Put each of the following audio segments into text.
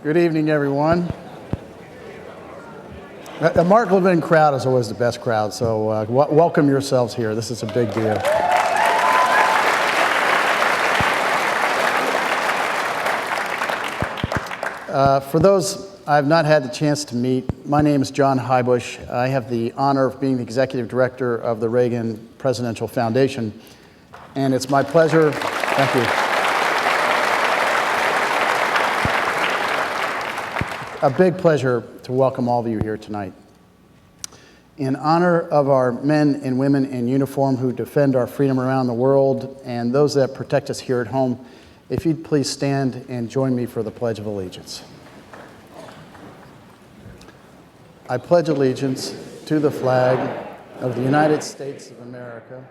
Good evening, everyone. The Mark Levin crowd is always the best crowd, so welcome yourselves here. This is a big deal. For those I've not had the chance to meet, my name is John Hybush. I have the honor of being the executive director of the Reagan Presidential Foundation, and it's my pleasure, thank you. A big pleasure to welcome all of you here tonight. In honor of our men and women in uniform who defend our freedom around the world and those that protect us here at home, if you'd please stand and join me for the Pledge of Allegiance. I pledge allegiance to the flag of the United States of America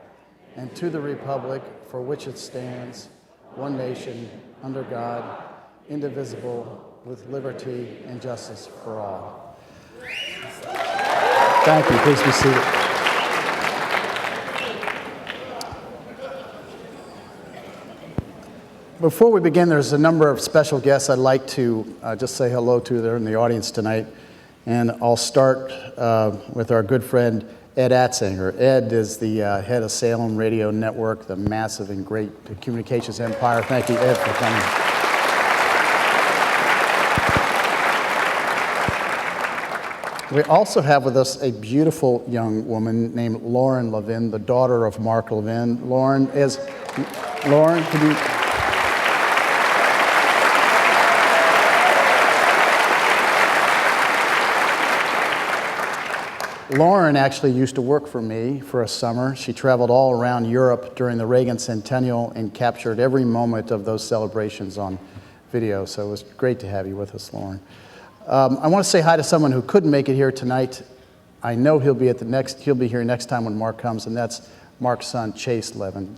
and to the republic for which it stands, one nation, under God, indivisible, with liberty and justice for all. Thank you. Please be seated. Before we begin, there's a number of special guests I'd like to just say hello to. They're in the audience tonight. And I'll start with our good friend Ed Atzinger. Ed is the head of Salem Radio Network, the massive and great communications empire. Thank you, Ed, for coming. We also have with us a beautiful young woman named Lauren Levin, the daughter of Mark Levin. Lauren, could you... Lauren actually used to work for me for a summer. She traveled all around Europe during the Reagan Centennial and captured every moment of those celebrations on video. So it was great to have you with us, Lauren. I want to say hi to someone who couldn't make it here tonight. I know he'll be here next time when Mark comes, and that's Mark's son, Chase Levin.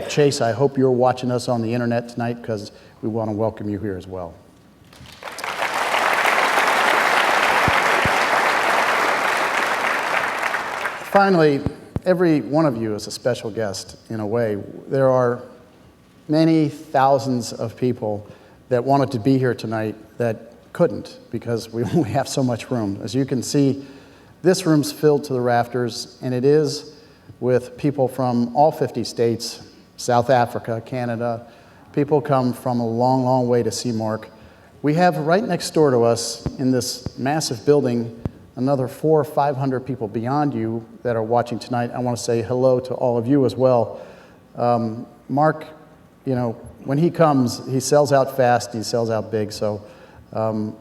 Chase, I hope you're watching us on the internet tonight because we want to welcome you here as well. Finally, every one of you is a special guest in a way. There are many thousands of people that wanted to be here tonight that couldn't because we only have so much room. As you can see, this room's filled to the rafters, and it is with people from all 50 states, South Africa, Canada. People come from a long, long way to see Mark. We have right next door to us in this massive building another 400 or 500 people beyond you that are watching tonight. I want to say hello to all of you as well. Mark, when he comes, he sells out fast, he sells out big, so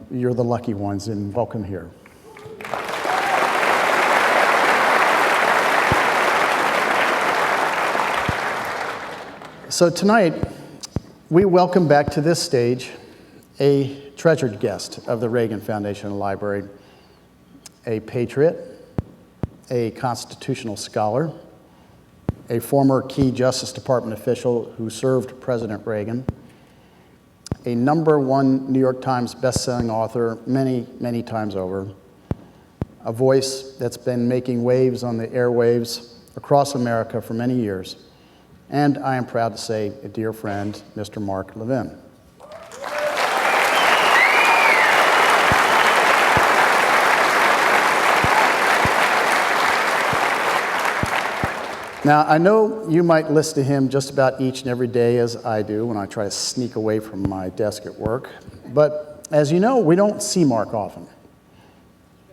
you're the lucky ones, and welcome here. So tonight, we welcome back to this stage a treasured guest of the Reagan Foundation Library, a patriot, a constitutional scholar, a former key Justice Department official who served President Reagan, a #1 New York Times bestselling author many, many times over, a voice that's been making waves on the airwaves across America for many years, and I am proud to say a dear friend, Mr. Mark Levin. Now, I know you might listen to him just about each and every day as I do when I try to sneak away from my desk at work. But as you know, we don't see Mark often.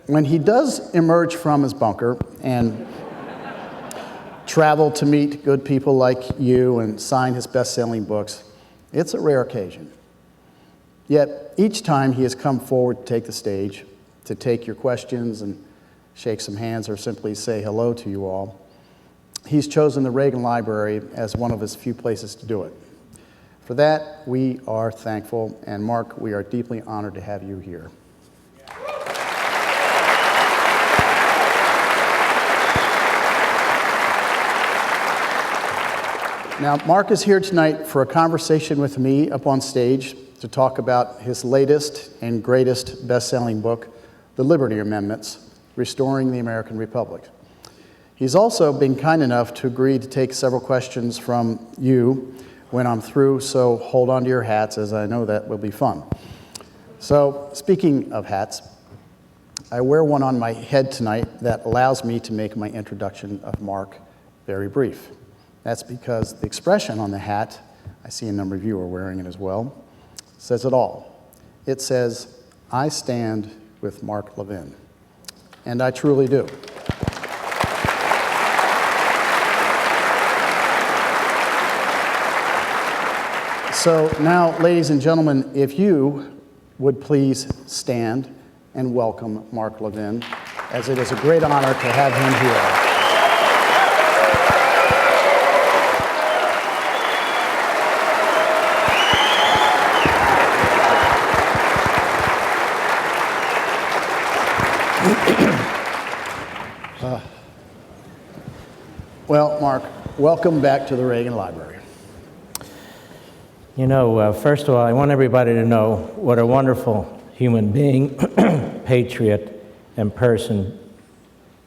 When he does emerge from his bunker and travel to meet good people like you and sign his best-selling books, it's a rare occasion. Yet, each time he has come forward to take the stage, to take your questions and shake some hands or simply say hello to you all, he's chosen the Reagan Library as one of his few places to do it. For that, we are thankful, and Mark, we are deeply honored to have you here. Now, Mark is here tonight for a conversation with me up on stage to talk about his latest and greatest best-selling book, The Liberty Amendments, Restoring the American Republic. He's also been kind enough to agree to take several questions from you when I'm through, so hold on to your hats, as I know that will be fun. So, speaking of hats, I wear one on my head tonight that allows me to make my introduction of Mark very brief. That's because the expression on the hat, I see a number of you are wearing it as well, says it all. It says, "I stand with Mark Levin." And I truly do. So now, ladies and gentlemen, if you would please stand and welcome Mark Levin, as it is a great honor to have him here. Well, Mark, welcome back to the Reagan Library. You know, first of all, I want everybody to know what a wonderful human being, patriot, and person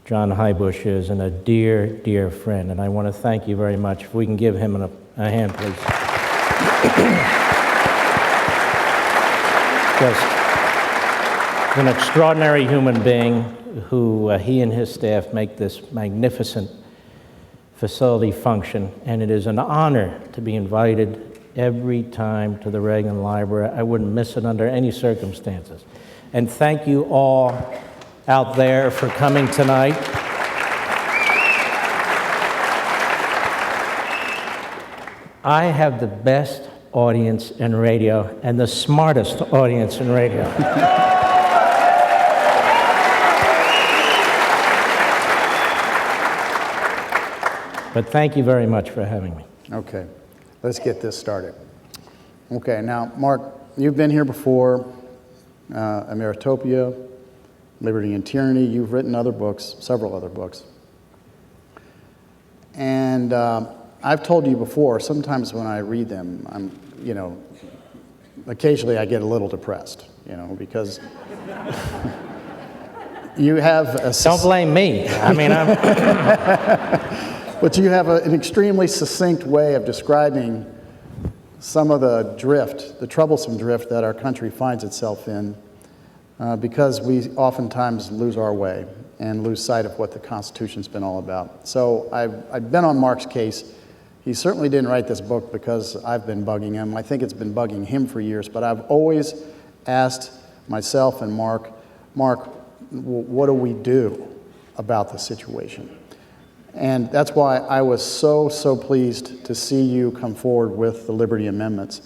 John Heybush is, and a dear, dear friend. And I want to thank you very much. If we can give him a hand, please. Just an extraordinary human being who he and his staff make this magnificent facility function, and it is an honor to be invited every time to the Reagan Library. I wouldn't miss it under any circumstances. And thank you all out there for coming tonight. I have the best audience in radio and the smartest audience in radio. But thank you very much for having me. Okay, let's get this started. Okay, now, Mark, you've been here before, Ameritopia, Liberty and Tyranny. You've written other books, several other books. And I've told you before, sometimes when I read them, occasionally I get a little depressed, because you have a... Don't blame me. I mean, But you have an extremely succinct way of describing some of the drift, the troublesome drift that our country finds itself in, because we oftentimes lose our way and lose sight of what the Constitution's been all about. So I've been on Mark's case. He certainly didn't write this book because I've been bugging him. I think it's been bugging him for years, but I've always asked myself and Mark, what do we do about the situation? And that's why I was so pleased to see you come forward with the Liberty Amendments.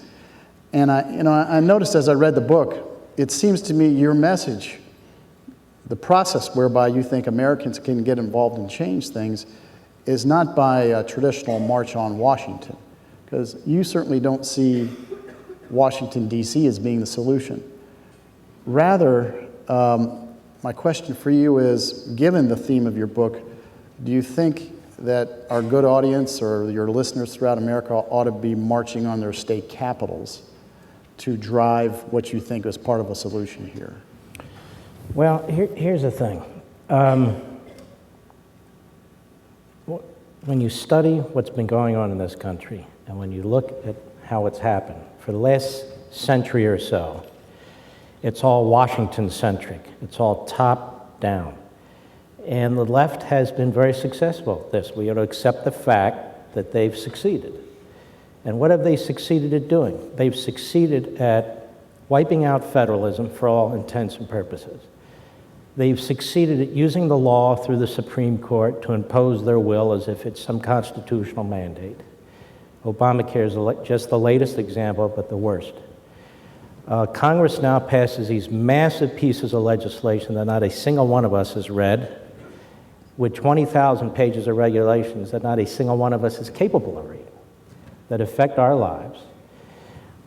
And I noticed as I read the book, it seems to me your message, the process whereby you think Americans can get involved and change things, is not by a traditional march on Washington, because you certainly don't see Washington, D.C. as being the solution. Rather, my question for you is, given the theme of your book, do you think that our good audience or your listeners throughout America ought to be marching on their state capitals to drive what you think is part of a solution here? Well, here's the thing. When you study what's been going on in this country, and when you look at how it's happened for the last century or so, it's all Washington-centric. It's all top-down. And the left has been very successful at this. We ought to accept the fact that they've succeeded. And what have they succeeded at doing? They've succeeded at wiping out federalism for all intents and purposes. They've succeeded at using the law through the Supreme Court to impose their will as if it's some constitutional mandate. Obamacare is just the latest example, but the worst. Congress now passes these massive pieces of legislation that not a single one of us has read, with 20,000 pages of regulations that not a single one of us is capable of reading, that affect our lives.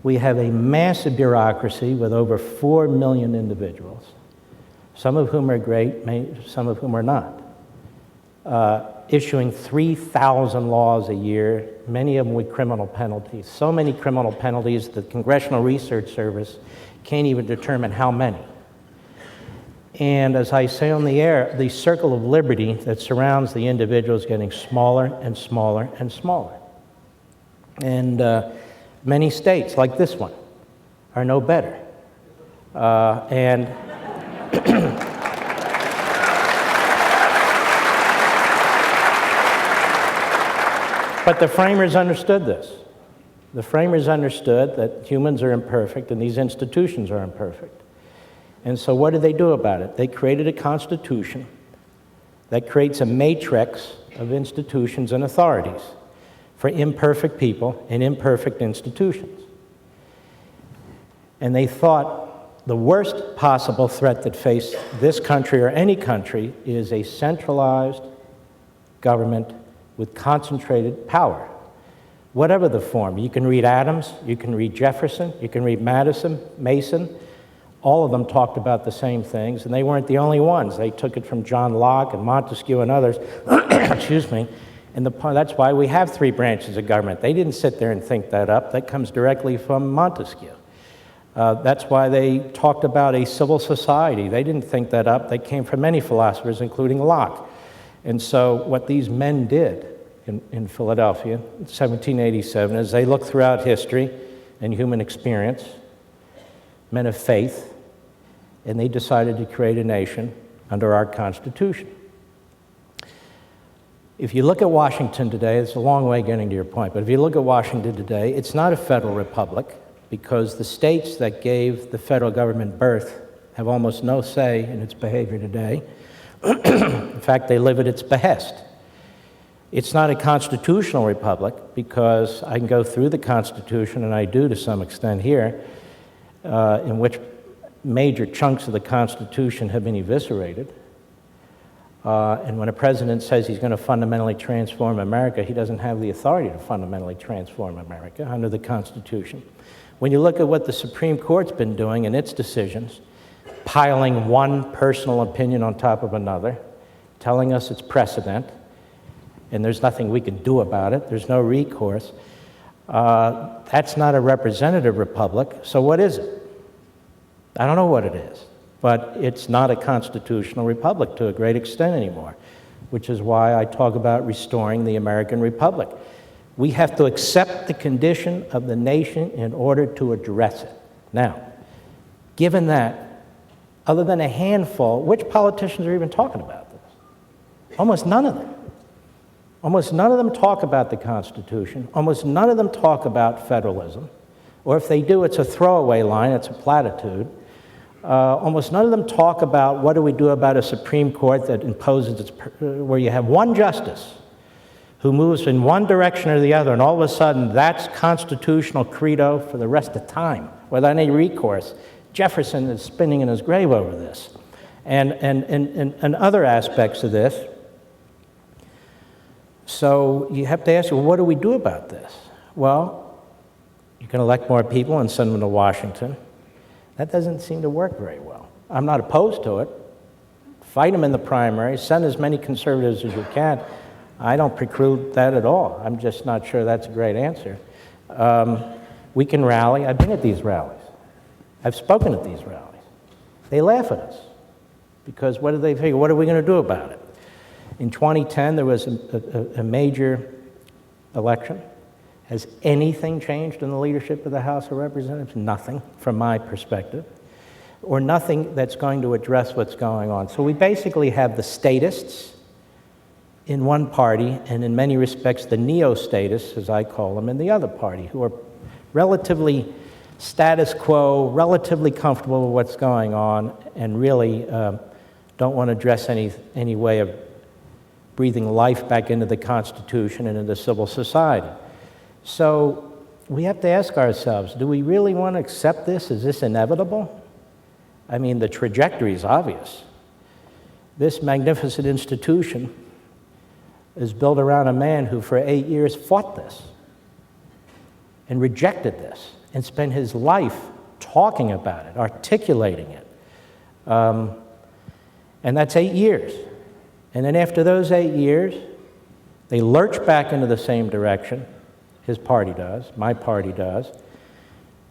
We have a massive bureaucracy with over 4 million individuals, some of whom are great, some of whom are not, issuing 3,000 laws a year, many of them with criminal penalties. So many criminal penalties that the Congressional Research Service can't even determine how many. And as I say on the air, the circle of liberty that surrounds the individual is getting smaller and smaller and smaller. And many states, like this one, are no better. And but the framers understood this. The framers understood that humans are imperfect and these institutions are imperfect. And so what did they do about it? They created a constitution that creates a matrix of institutions and authorities for imperfect people and imperfect institutions. And they thought the worst possible threat that faced this country or any country is a centralized government with concentrated power, whatever the form. You can read Adams, you can read Jefferson, you can read Madison, Mason. All of them talked about the same things, and they weren't the only ones. They took it from John Locke and Montesquieu and others, excuse me, and that's why we have three branches of government. They didn't sit there and think that up. That comes directly from Montesquieu. That's why they talked about a civil society. They didn't think that up. They came from many philosophers, including Locke. And so what these men did in Philadelphia in 1787 is they looked throughout history and human experience, men of faith, and they decided to create a nation under our Constitution. If you look at Washington today, it's a long way getting to your point, but if you look at Washington today, it's not a federal republic because the states that gave the federal government birth have almost no say in its behavior today. In fact, they live at its behest. It's not a constitutional republic because I can go through the Constitution, and I do to some extent here, in which major chunks of the Constitution have been eviscerated. And when a president says he's going to fundamentally transform America, he doesn't have the authority to fundamentally transform America under the Constitution. When you look at what the Supreme Court's been doing in its decisions, piling one personal opinion on top of another, telling us it's precedent, and there's nothing we can do about it, there's no recourse, that's not a representative republic, so what is it? I don't know what it is, but it's not a constitutional republic to a great extent anymore, which is why I talk about restoring the American Republic. We have to accept the condition of the nation in order to address it. Now, given that, other than a handful, which politicians are even talking about this? Almost none of them. Almost none of them talk about the Constitution. Almost none of them talk about federalism. Or if they do, it's a throwaway line, it's a platitude. Almost none of them talk about what do we do about a Supreme Court that imposes where you have one justice who moves in one direction or the other, and all of a sudden that's constitutional credo for the rest of time without any recourse. Jefferson is spinning in his grave over this. And other aspects of this. So you have to ask, well, what do we do about this? Well, you can elect more people and send them to Washington. That doesn't seem to work very well. I'm not opposed to it. Fight them in the primary, send as many conservatives as you can. I don't preclude that at all. I'm just not sure that's a great answer. We can rally. I've been at these rallies. I've spoken at these rallies. They laugh at us because what do they figure? What are we going to do about it? In 2010, there was a major election. Has anything changed in the leadership of the House of Representatives? Nothing, from my perspective, or nothing that's going to address what's going on. So we basically have the statists in one party, and in many respects the neo-statists, as I call them, in the other party, who are relatively status quo, relatively comfortable with what's going on, and really don't want to address any way of breathing life back into the Constitution and into civil society. So we have to ask ourselves, do we really want to accept this? Is this inevitable? I mean, the trajectory is obvious. This magnificent institution is built around a man who for 8 years fought this and rejected this and spent his life talking about it, articulating it. And that's 8 years. And then after those 8 years, they lurch back into the same direction. His party does, my party does.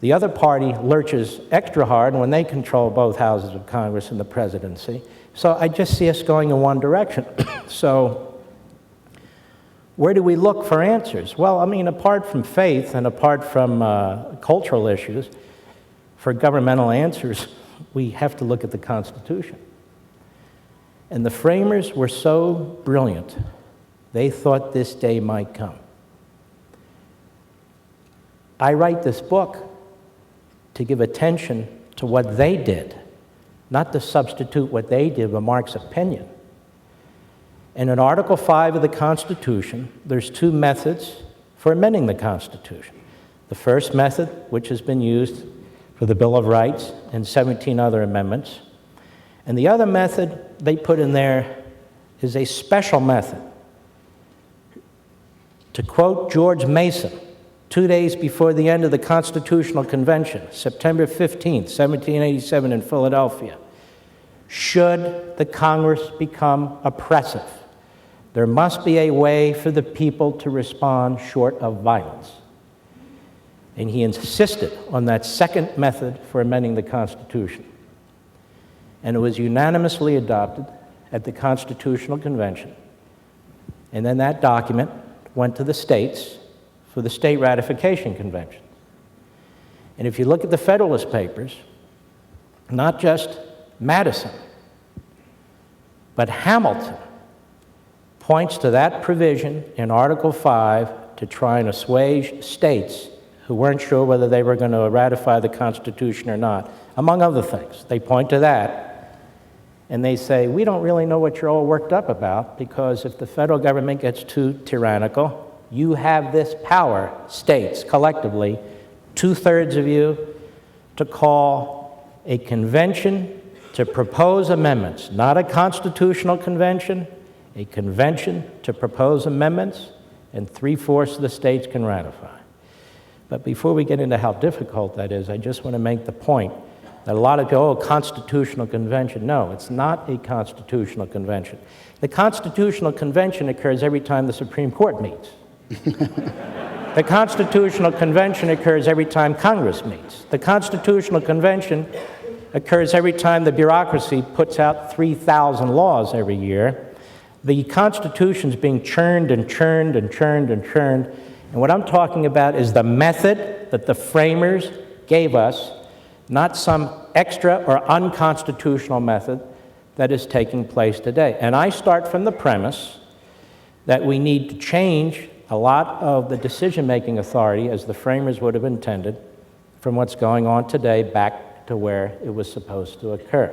The other party lurches extra hard when they control both houses of Congress and the presidency. So I just see us going in one direction. So where do we look for answers? Well, I mean, apart from faith and apart from cultural issues, for governmental answers, we have to look at the Constitution. And the framers were so brilliant, they thought this day might come. I write this book to give attention to what they did, not to substitute what they did with Mark's opinion. And in Article 5 of the Constitution, there's two methods for amending the Constitution. The first method, which has been used for the Bill of Rights and 17 other amendments, and the other method they put in there is a special method. To quote George Mason, 2 days before the end of the Constitutional Convention, September 15, 1787 in Philadelphia, should the Congress become oppressive, there must be a way for the people to respond short of violence. And he insisted on that second method for amending the Constitution. And it was unanimously adopted at the Constitutional Convention. And then that document went to the states for the state ratification convention. And if you look at the Federalist Papers, not just Madison, but Hamilton points to that provision in Article 5 to try and assuage states who weren't sure whether they were going to ratify the Constitution or not, among other things. They point to that, and they say, we don't really know what you're all worked up about, because if the federal government gets too tyrannical, you have this power, states, collectively, 2/3 of you, to call a convention to propose amendments, not a constitutional convention, a convention to propose amendments, and 3/4 of the states can ratify. But before we get into how difficult that is, I just want to make the point that a lot of people, constitutional convention. No, it's not a constitutional convention. The Constitutional Convention occurs every time the Supreme Court meets. The Constitutional Convention occurs every time Congress meets. The Constitutional Convention occurs every time the bureaucracy puts out 3,000 laws every year. The Constitution's being churned and churned and churned and churned. And what I'm talking about is the method that the framers gave us, not some extra or unconstitutional method that is taking place today. And I start from the premise that we need to change a lot of the decision-making authority, as the framers would have intended, from what's going on today back to where it was supposed to occur.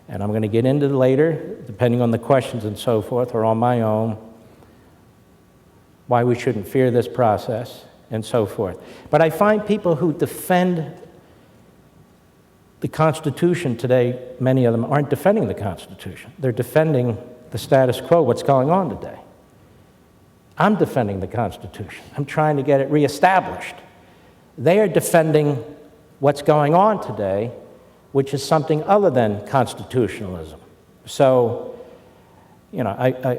And I'm going to get into later, depending on the questions and so forth, or on my own, why we shouldn't fear this process and so forth. But I find people who defend the Constitution today, many of them aren't defending the Constitution. They're defending the status quo, what's going on today. I'm defending the Constitution. I'm trying to get it reestablished. They are defending what's going on today, which is something other than constitutionalism. So, you know,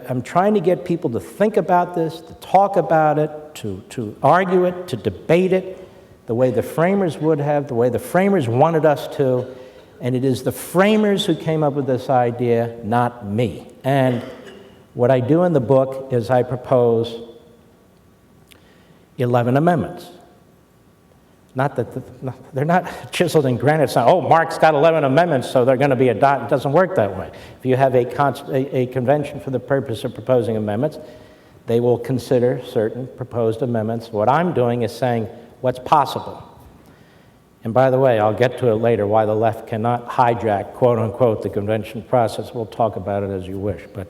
I'm trying to get people to think about this, to talk about it, to argue it, to debate it, the way the framers would have, the way the framers wanted us to, and it is the framers who came up with this idea, not me. And what I do in the book is I propose 11 amendments. Not that they're not chiseled in granite. It's not, oh, Mark's got 11 amendments, so they're going to be adopted. It doesn't work that way. If you have a convention for the purpose of proposing amendments, they will consider certain proposed amendments. What I'm doing is saying what's possible. And by the way, I'll get to it later, why the left cannot hijack, quote unquote, the convention process. We'll talk about it as you wish, but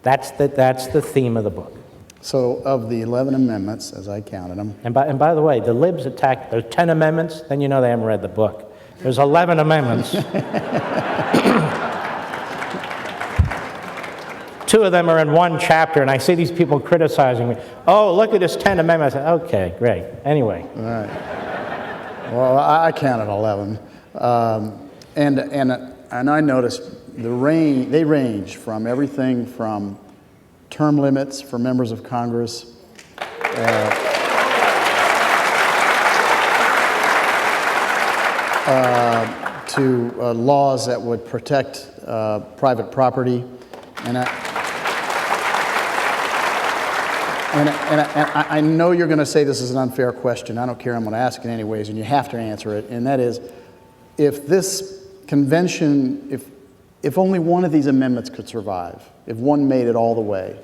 that's the theme of the book. So of the 11 amendments, as I counted them. And by the way, the libs attacked, there's 10 amendments, then you know they haven't read the book. There's 11 amendments. 2 of them are in one chapter, and I see these people criticizing me. Oh, look at this 10 amendments. Okay, great. Anyway. All right. Well, I counted 11. And I noticed they range from everything from term limits for members of Congress, to laws that would protect private property. And I know you're going to say this is an unfair question. I don't care. I'm going to ask it anyways, and you have to answer it. And that is, if this convention, if only one of these amendments could survive, if one made it all the way,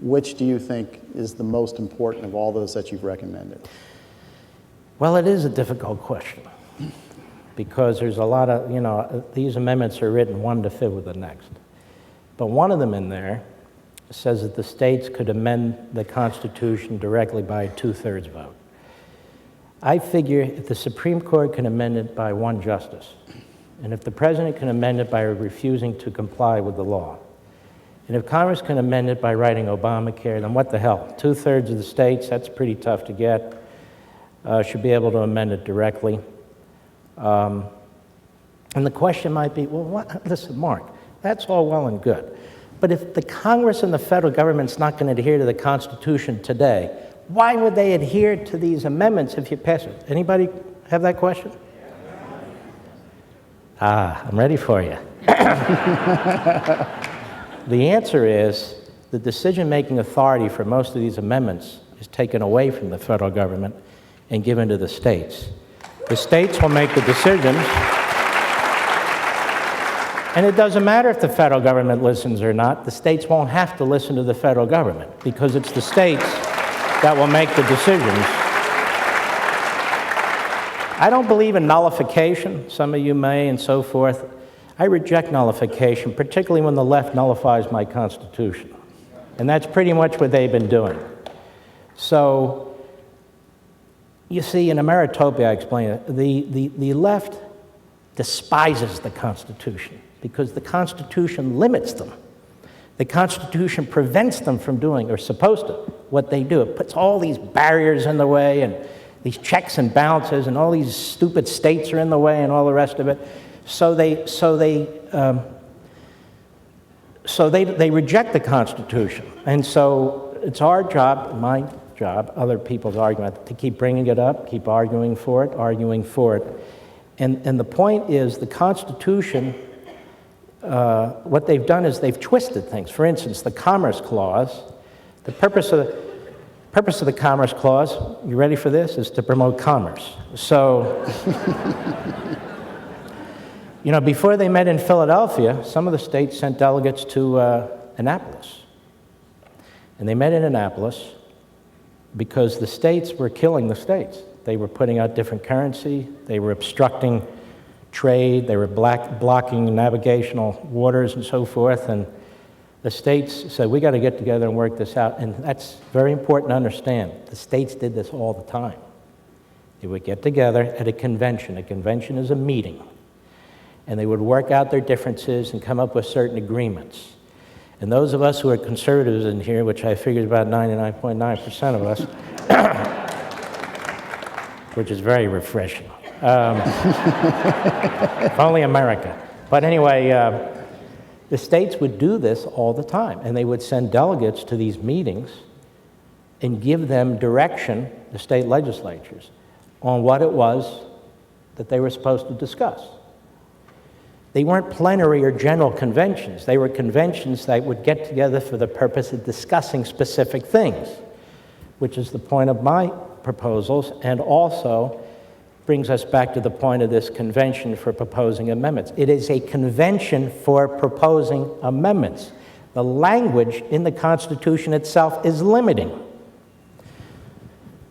which do you think is the most important of all those that you've recommended? Well, it is a difficult question because there's a lot of, these amendments are written one to fit with the next. But one of them in there says that the states could amend the Constitution directly by a 2/3 vote. I figure if the Supreme Court can amend it by one justice, and if the president can amend it by refusing to comply with the law, and if Congress can amend it by writing Obamacare, then what the hell? 2/3 of the states, that's pretty tough to get, should be able to amend it directly. And the question might be, well, listen, Mark, that's all well and good. But if the Congress and the federal government's not going to adhere to the Constitution today, why would they adhere to these amendments if you pass it? Anybody have that question? I'm ready for you. The answer is the decision-making authority for most of these amendments is taken away from the federal government and given to the states. The states will make the decisions, and it doesn't matter if the federal government listens or not. The states won't have to listen to the federal government because it's the states that will make the decisions. I don't believe in nullification. Some of you may and so forth. I reject nullification, particularly when the left nullifies my Constitution. And that's pretty much what they've been doing. So, you see, in Ameritopia, I explain it, the left despises the Constitution because the Constitution limits them. The Constitution prevents them from doing, or supposed to, what they do. It puts all these barriers in the way and these checks and balances and all these stupid states are in the way and all the rest of it. So they reject the Constitution. And so it's our job, my job, other people's argument, to keep bringing it up, keep arguing for it. And the point is the Constitution, what they've done is they've twisted things. For instance, the Commerce Clause, the purpose of the Commerce Clause, you ready for this, is to promote commerce. So, before they met in Philadelphia, some of the states sent delegates to Annapolis. And they met in Annapolis because the states were killing the states. They were putting out different currency, they were obstructing trade, they were blocking navigational waters and so forth, and the states said, we got to get together and work this out. And that's very important to understand. The states did this all the time. They would get together at a convention. A convention is a meeting. And they would work out their differences and come up with certain agreements. And those of us who are conservatives in here, which I figure is about 99.9% of us, which is very refreshing. If only America. But anyway, the states would do this all the time, and they would send delegates to these meetings and give them direction, the state legislatures, on what it was that they were supposed to discuss. They weren't plenary or general conventions. They were conventions that would get together for the purpose of discussing specific things, which is the point of my proposals, and also brings us back to the point of this convention for proposing amendments. It is a convention for proposing amendments. The language in the Constitution itself is limiting.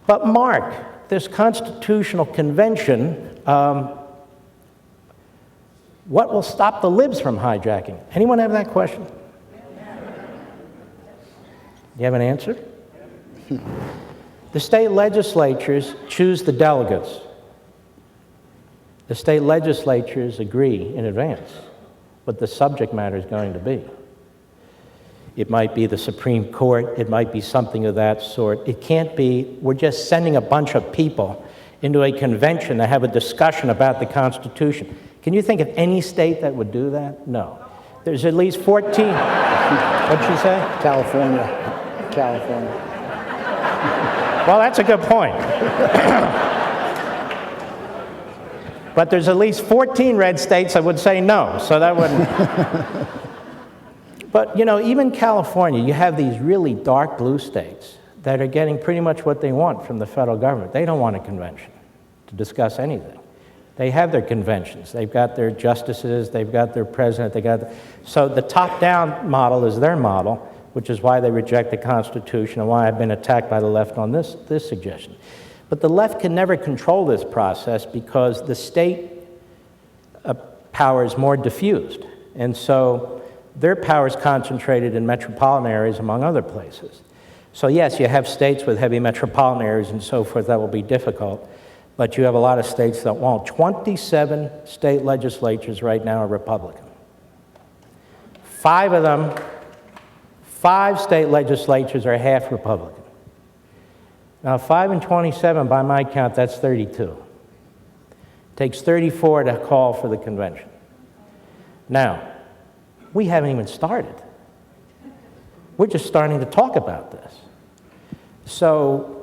But Mark, this constitutional convention, what will stop the libs from hijacking? Anyone have that question? You have an answer? The state legislatures choose the delegates. The state legislatures agree in advance what the subject matter is going to be. It might be the Supreme Court. It might be something of that sort. It can't be, we're just sending a bunch of people into a convention to have a discussion about the Constitution. Can you think of any state that would do that? No. There's at least 14. What'd she say? California. Well, that's a good point. But there's at least 14 red states that would say no, so that wouldn't. But, even California, you have these really dark blue states that are getting pretty much what they want from the federal government. They don't want a convention to discuss anything. They have their conventions. They've got their justices. They've got their president. So the top-down model is their model, which is why they reject the Constitution and why I've been attacked by the left on this suggestion. But the left can never control this process because the state power is more diffused. And so their power is concentrated in metropolitan areas, among other places. So yes, you have states with heavy metropolitan areas and so forth that will be difficult, but you have a lot of states that won't. 27 state legislatures right now are Republican. 5 of them, 5 state legislatures are half Republican. Now 5 and 27, by my count, that's 32. It takes 34 to call for the convention. Now, we haven't even started. We're just starting to talk about this. So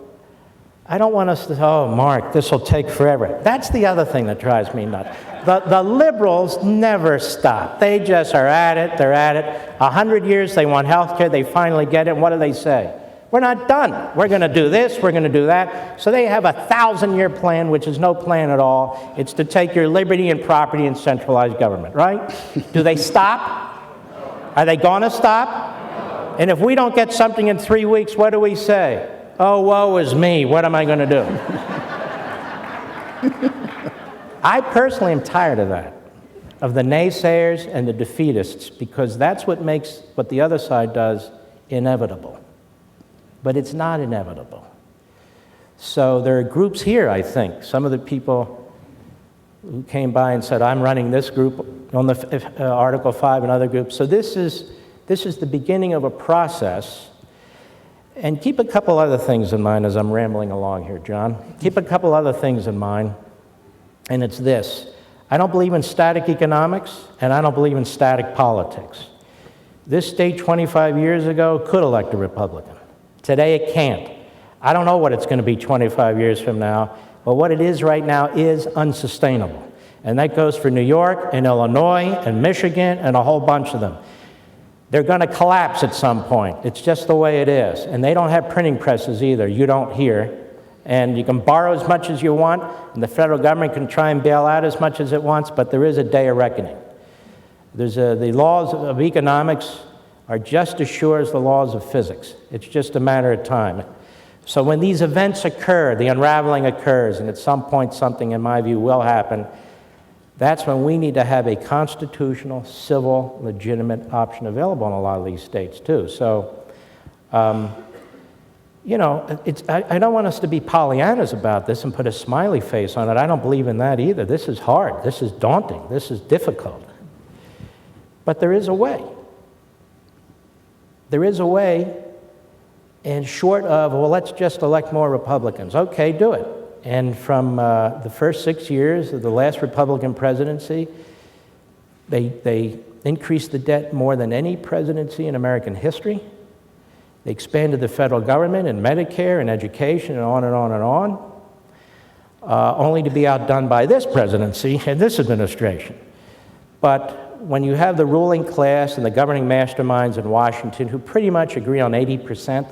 I don't want us to say, oh, Mark, this will take forever. That's the other thing that drives me nuts. The liberals never stop. They just are at it, they're at it. 100 years, they want health care, they finally get it, and what do they say? We're not done. We're going to do this, we're going to do that. So they have a 1,000-year plan, which is no plan at all. It's to take your liberty and property and centralize government, right? Do they stop? Are they going to stop? And if we don't get something in 3 weeks, what do we say? Oh, woe is me. What am I going to do? I personally am tired of that, of the naysayers and the defeatists, because that's what makes what the other side does inevitable. But it's not inevitable. So there are groups here, I think. Some of the people who came by and said, I'm running this group on the Article 5 and other groups. So this is the beginning of a process. And keep a couple other things in mind as I'm rambling along here, John. Keep a couple other things in mind, and it's this. I don't believe in static economics, and I don't believe in static politics. This state 25 years ago could elect a Republican. Today it can't. I don't know what it's going to be 25 years from now, but what it is right now is unsustainable. And that goes for New York and Illinois and Michigan and a whole bunch of them. They're going to collapse at some point. It's just the way it is. And they don't have printing presses either. You don't hear. And you can borrow as much as you want, and the federal government can try and bail out as much as it wants, but there is a day of reckoning. The laws of economics are just as sure as the laws of physics. It's just a matter of time. So when these events occur, the unraveling occurs, and at some point something, in my view, will happen, that's when we need to have a constitutional, civil, legitimate option available in a lot of these states, too. So, you know, I don't want us to be Pollyannas about this and put a smiley face on it. I don't believe in that either. This is hard. This is daunting. This is difficult. But there is a way. There is a way, and short of, well, let's just elect more Republicans. Okay, do it. And from the first 6 years of the last Republican presidency, they increased the debt more than any presidency in American history. They expanded the federal government and Medicare and education and on and on and on, only to be outdone by this presidency and this administration. But when you have the ruling class and the governing masterminds in Washington who pretty much agree on 80%,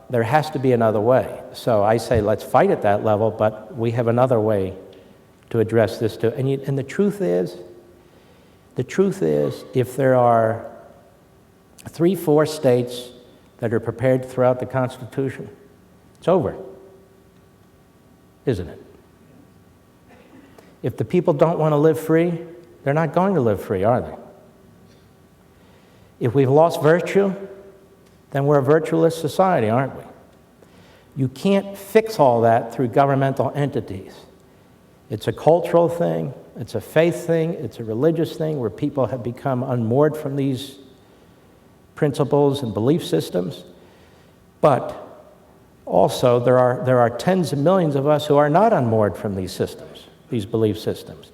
there has to be another way. So I say let's fight at that level, but we have another way to address this too. And the truth is, if there are 3-4 states that are prepared to throw out the Constitution, it's over, isn't it? If the people don't want to live free, they're not going to live free, are they? If we've lost virtue, then we're a virtueless society, aren't we? You can't fix all that through governmental entities. It's a cultural thing, it's a faith thing, it's a religious thing where people have become unmoored from these principles and belief systems. But also, there are tens of millions of us who are not unmoored from these systems, these belief systems.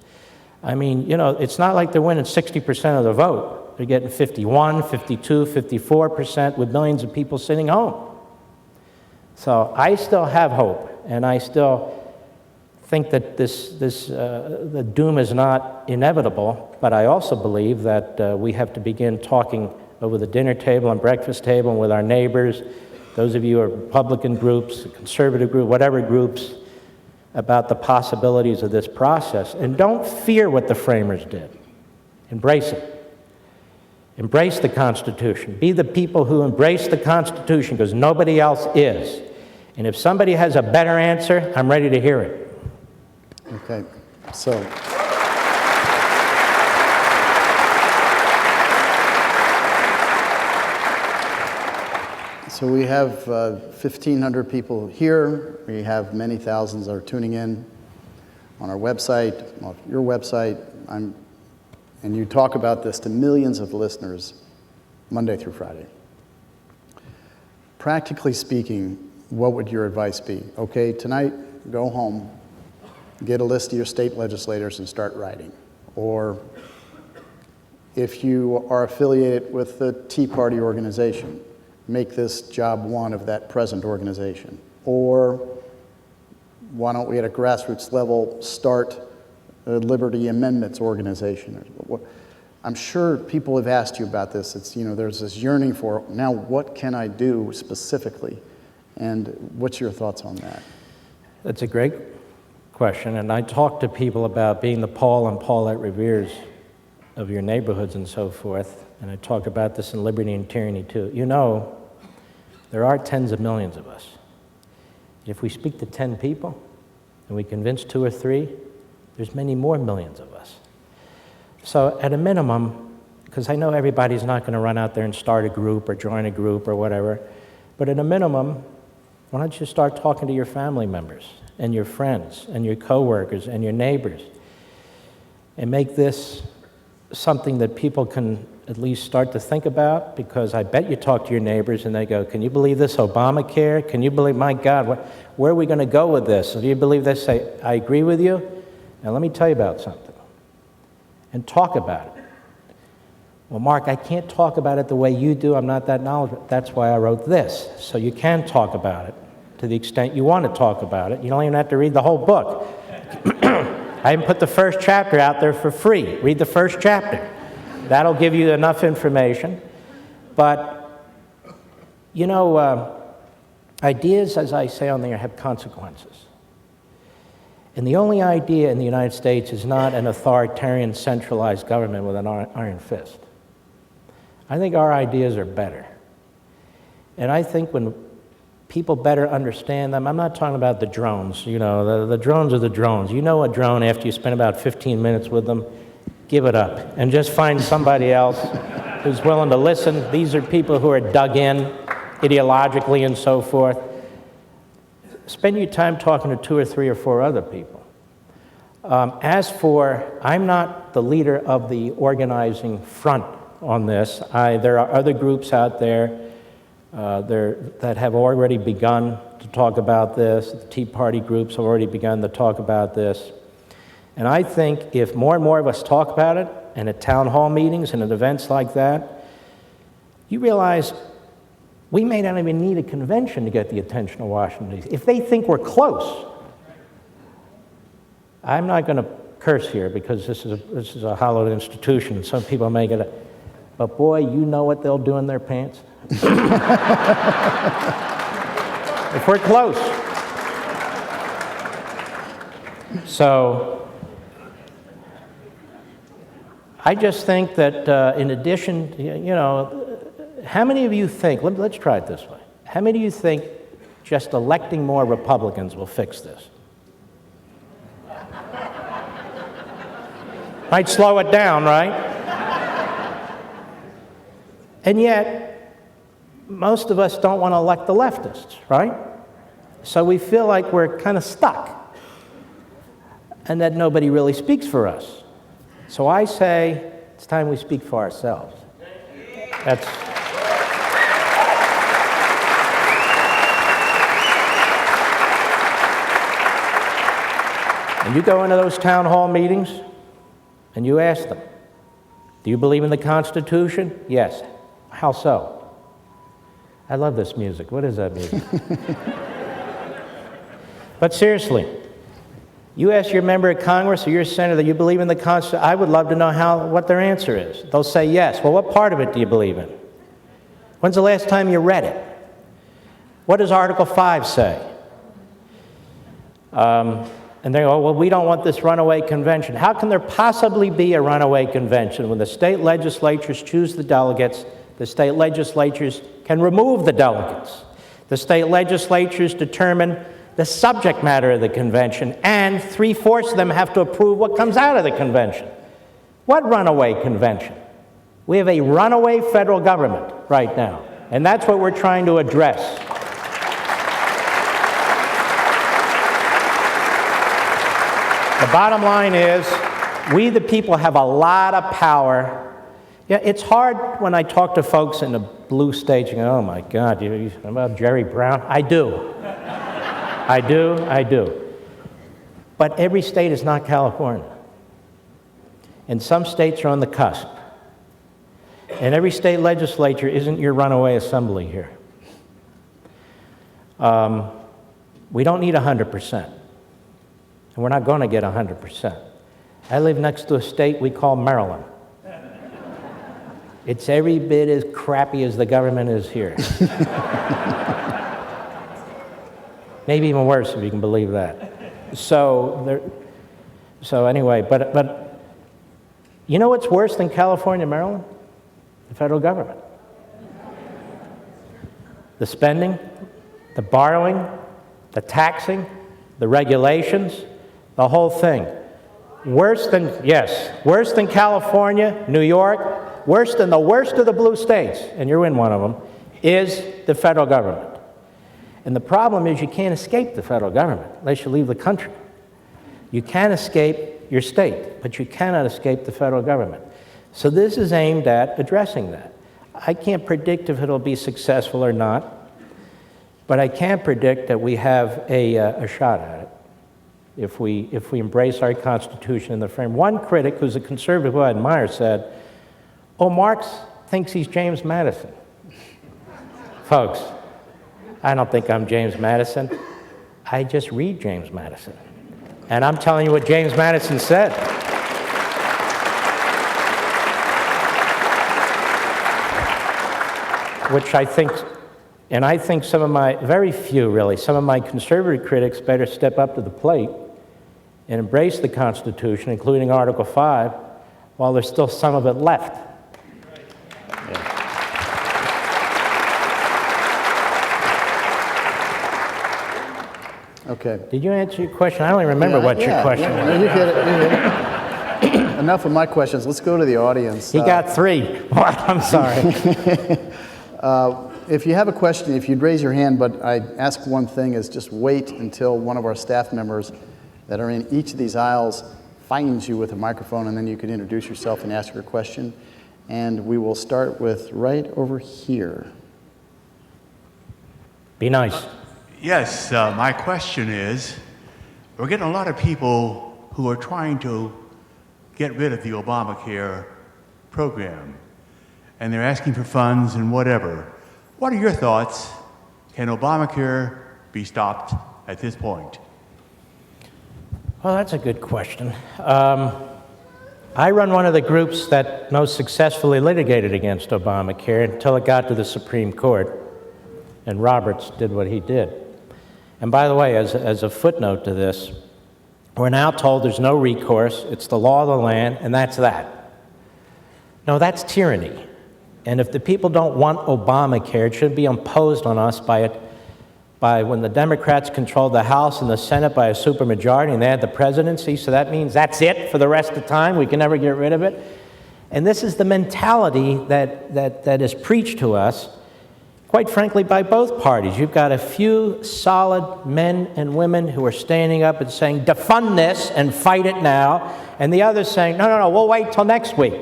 I mean, you know, it's not like they're winning 60% of the vote. They're getting 51, 52, 54% with millions of people sitting home. So I still have hope, and I still think that the doom is not inevitable, but I also believe that we have to begin talking over the dinner table and breakfast table and with our neighbors, those of you who are Republican groups, conservative groups, whatever groups, about the possibilities of this process. And don't fear what the framers did. Embrace it. Embrace the Constitution. Be the people who embrace the Constitution, because nobody else is. And if somebody has a better answer, I'm ready to hear it. Okay, so we have 1,500 people here. We have many thousands that are tuning in on our website, on your website. And you talk about this to millions of listeners Monday through Friday. Practically speaking, what would your advice be? Okay, tonight, go home, get a list of your state legislators and start writing. Or if you are affiliated with the Tea Party organization, make this job one of that present organization. Or why don't we at a grassroots level start a Liberty Amendments organization? I'm sure people have asked you about this. It's, there's this yearning for, now what can I do specifically? And what's your thoughts on that? That's a great question. And I talk to people about being the Paul and Paulette Reveres of your neighborhoods and so forth. And I talk about this in Liberty and Tyranny too. There are tens of millions of us. If we speak to 10 people and we convince 2 or 3, there's many more millions of us. So at a minimum, because I know everybody's not going to run out there and start a group or join a group or whatever, but at a minimum, why don't you start talking to your family members and your friends and your coworkers and your neighbors and make this something that people can at least start to think about? Because I bet you talk to your neighbors and they go, can you believe this Obamacare? Can you believe, my God, where are we going to go with this? Do you believe this? Say, I agree with you. Now let me tell you about something. And talk about it. Well, Mark, I can't talk about it the way you do. I'm not that knowledgeable. That's why I wrote this. So you can talk about it to the extent you want to talk about it. You don't even have to read the whole book. I even put the first chapter out there for free. Read the first chapter. That'll give you enough information. But, ideas, as I say on there, have consequences. And the only idea in the United States is not an authoritarian, centralized government with an iron fist. I think our ideas are better. And I think when people better understand them, I'm not talking about the drones. The drones are the drones. You know a drone after you spend about 15 minutes with them, give it up. And just find somebody else who's willing to listen. These are people who are dug in ideologically and so forth. Spend your time talking to 2 or 3 or 4 other people. I'm not the leader of the organizing front on this. There are other groups out there that have already begun to talk about this. The Tea Party groups have already begun to talk about this. And I think if more and more of us talk about it, and at town hall meetings and at events like that, you realize we may not even need a convention to get the attention of Washington, D.C. If they think we're close, I'm not going to curse here because this is a hallowed institution, and some people may get it. But boy, you know what they'll do in their pants? If we're close. So I just think that in addition, how many of you think, let's try it this way. How many of you think just electing more Republicans will fix this? Might slow it down, right? And yet, most of us don't want to elect the leftists, right? So we feel like we're kind of stuck and that nobody really speaks for us. So I say, it's time we speak for ourselves. That's... And you go into those town hall meetings and you ask them, do you believe in the Constitution? Yes. How so? I love this music. What is that music? But seriously, you ask your member of Congress or your senator that you believe in the Constitution, I would love to know what their answer is. They'll say yes. Well, what part of it do you believe in? When's the last time you read it? What does Article 5 say? And they go, well, we don't want this runaway convention. How can there possibly be a runaway convention when the state legislatures choose the delegates? The state legislatures can remove the delegates. The state legislatures determine the subject matter of the convention, and 3/4 of them have to approve what comes out of the convention. What runaway convention? We have a runaway federal government right now, and that's what we're trying to address. The bottom line is, we the people have a lot of power. Yeah, it's hard when I talk to folks in the blue states, you go, oh my God, you about Jerry Brown? I do. I do. But every state is not California. And some states are on the cusp. And every state legislature isn't your runaway assembly here. We don't need 100%. And we're not going to get 100%. I live next to a state we call Maryland. It's every bit as crappy as the government is here. Maybe even worse, if you can believe that. So anyway, but you know what's worse than California, Maryland? The federal government. The spending, the borrowing, the taxing, the regulations, the whole thing. Worse than California, New York, worse than the worst of the blue states, and you're in one of them, is the federal government. And the problem is you can't escape the federal government unless you leave the country. You can escape your state, but you cannot escape the federal government. So this is aimed at addressing that. I can't predict if it'll be successful or not, but I can predict that we have a shot at it if we embrace our Constitution in the frame. One critic, who's a conservative who I admire, said, "Oh, Marx thinks he's James Madison." Folks, I don't think I'm James Madison. I just read James Madison. And I'm telling you what James Madison said. Which I think some of my, very few really, some of my conservative critics better step up to the plate and embrace the Constitution, including Article 5, while there's still some of it left. Okay. Did you answer your question? I don't even remember what your question was. No, you hit it. Enough of my questions. Let's go to the audience. He got 3. I'm sorry. If you have a question, if you'd raise your hand, but I ask one thing is just wait until one of our staff members that are in each of these aisles finds you with a microphone, and then you can introduce yourself and ask your question. And we will start with right over here. Be nice. Yes, my question is, we're getting a lot of people who are trying to get rid of the Obamacare program, and they're asking for funds and whatever. What are your thoughts? Can Obamacare be stopped at this point? Well, that's a good question. I run one of the groups that most successfully litigated against Obamacare until it got to the Supreme Court, and Roberts did what he did. And by the way, as a footnote to this, we're now told there's no recourse, it's the law of the land, and that's that. No, that's tyranny. And if the people don't want Obamacare, it shouldn't be imposed on us by when the Democrats controlled the House and the Senate by a supermajority and they had the presidency, so that means that's it for the rest of the time, we can never get rid of it. And this is the mentality that is preached to us, quite frankly, by both parties. You've got a few solid men and women who are standing up and saying, defund this and fight it now, and the others saying, no, we'll wait till next week.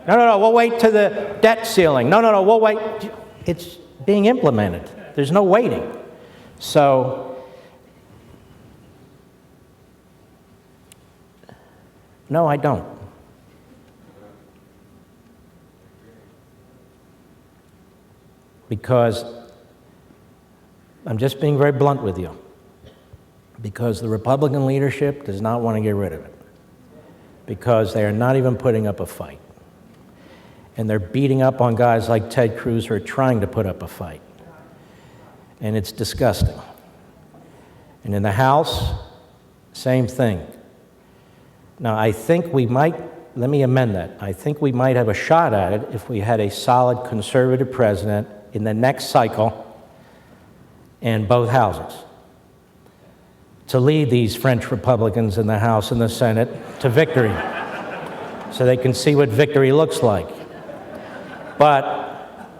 No, we'll wait to the debt ceiling. No, we'll wait. It's being implemented. There's no waiting. So, no, I don't. Because I'm just being very blunt with you. Because the Republican leadership does not want to get rid of it. Because they are not even putting up a fight. And they're beating up on guys like Ted Cruz who are trying to put up a fight. And it's disgusting. And in the House, Same thing. Now, I think we might, let me amend that. I think we might have a shot at it if we had a solid conservative president in the next cycle in both houses to lead these French Republicans in the House and the Senate to victory so they can see what victory looks like. But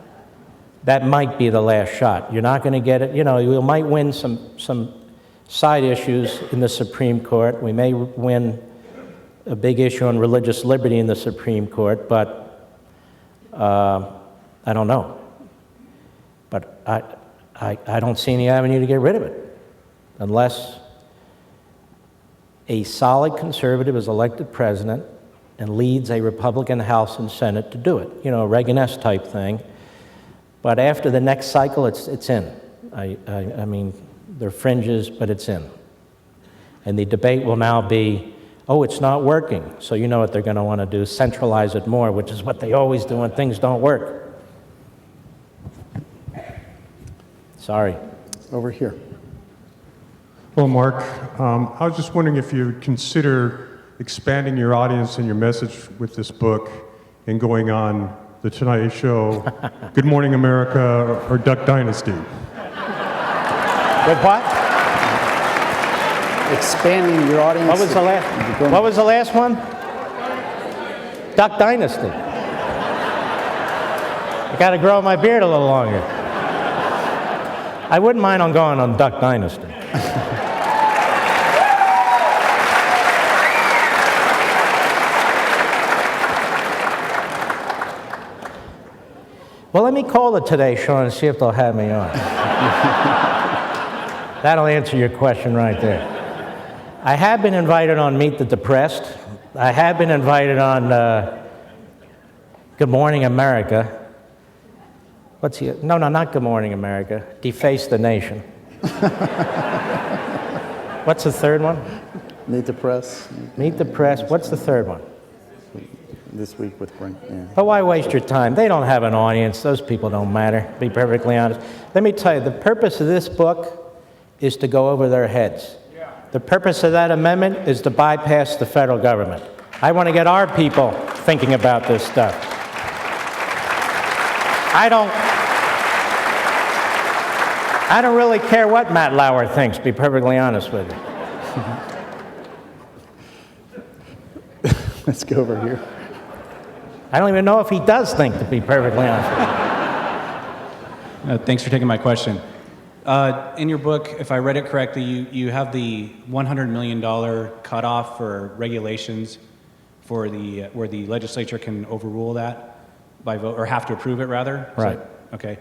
that might be the last shot. You're not going to get it. You know, you might win some side issues in the Supreme Court. We may win a big issue on religious liberty in the Supreme Court, but I don't know. But I don't see any avenue to get rid of it unless a solid conservative is elected president and leads a Republican House and Senate to do it. You know, a Reagan-esque type thing. But after the next cycle, it's in. I mean, there are fringes, but it's in. And the debate will now be, oh, it's not working. So you know what they're going to want to do, centralize it more, which is what they always do when things don't work. Sorry. Over here. Well, Mark, I was just wondering if you would consider expanding your audience and your message with this book and going on The Tonight Show, Good Morning America, or Duck Dynasty. With what? Expanding your audience. What was the last one? Duck Dynasty. I got to grow my beard a little longer. I wouldn't mind on going on Duck Dynasty. Well, let me call the Today Show and see if they'll have me on. That'll answer your question right there. I have been invited on Meet the Depressed. I have been invited on Good Morning America. No, not Good Morning America. Deface the Nation. What's the third one? Meet the Press. Meet the Press. What's the third one? This week with Brink. Yeah. But why waste your time? They don't have an audience. Those people don't matter, to be perfectly honest. Let me tell you, the purpose of this book is to go over their heads. The purpose of that amendment is to bypass the federal government. I want to get our people thinking about this stuff. I don't really care what Matt Lauer thinks, to be perfectly honest with you. Let's go over here. I don't even know if he does think, to be perfectly honest with you. Thanks for taking my question. In your book, if I read it correctly, you have the $100 million cutoff for regulations for where the legislature can overrule that by vote, or have to approve it rather? Right. Okay.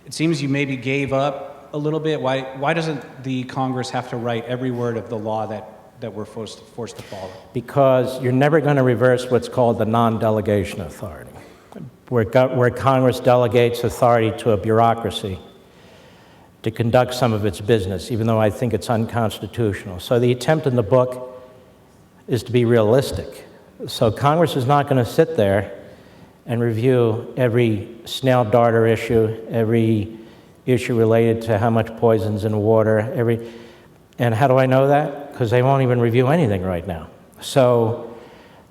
It seems you maybe gave up a little bit. Why doesn't the Congress have to write every word of the law that we're forced to follow? Because you're never going to reverse what's called the non-delegation authority, where Congress delegates authority to a bureaucracy to conduct some of its business, even though I think it's unconstitutional. So the attempt in the book is to be realistic. So Congress is not going to sit there and review every snail darter issue, every issue related to how much poison's in water, and how do I know that? Because they won't even review anything right now. So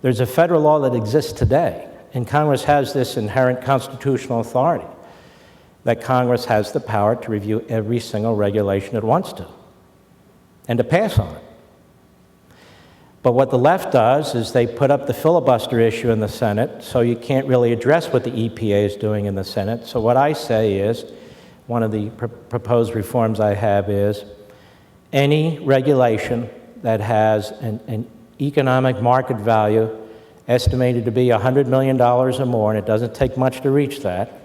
there's a federal law that exists today, and Congress has this inherent constitutional authority that Congress has the power to review every single regulation it wants to and to pass on it. But what the left does is they put up the filibuster issue in the Senate, so you can't really address what the EPA is doing in the Senate. So what I say is, one of the proposed reforms I have is, any regulation that has an economic market value estimated to be $100 million or more, and it doesn't take much to reach that,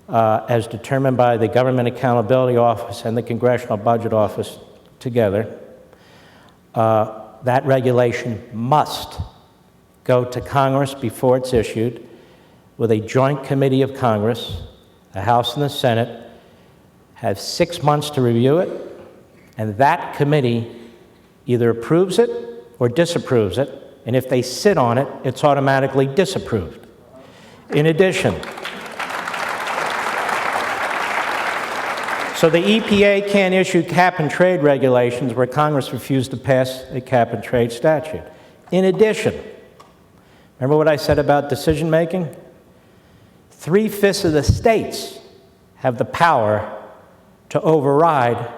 as determined by the Government Accountability Office and the Congressional Budget Office together, that regulation must go to Congress before it's issued with a joint committee of Congress, the House and the Senate, have 6 months to review it, and that committee either approves it or disapproves it, and if they sit on it, it's automatically disapproved. In addition, So the EPA can't issue cap-and-trade regulations where Congress refused to pass a cap-and-trade statute. In addition, remember what I said about decision-making? 3/5 of the states have the power to override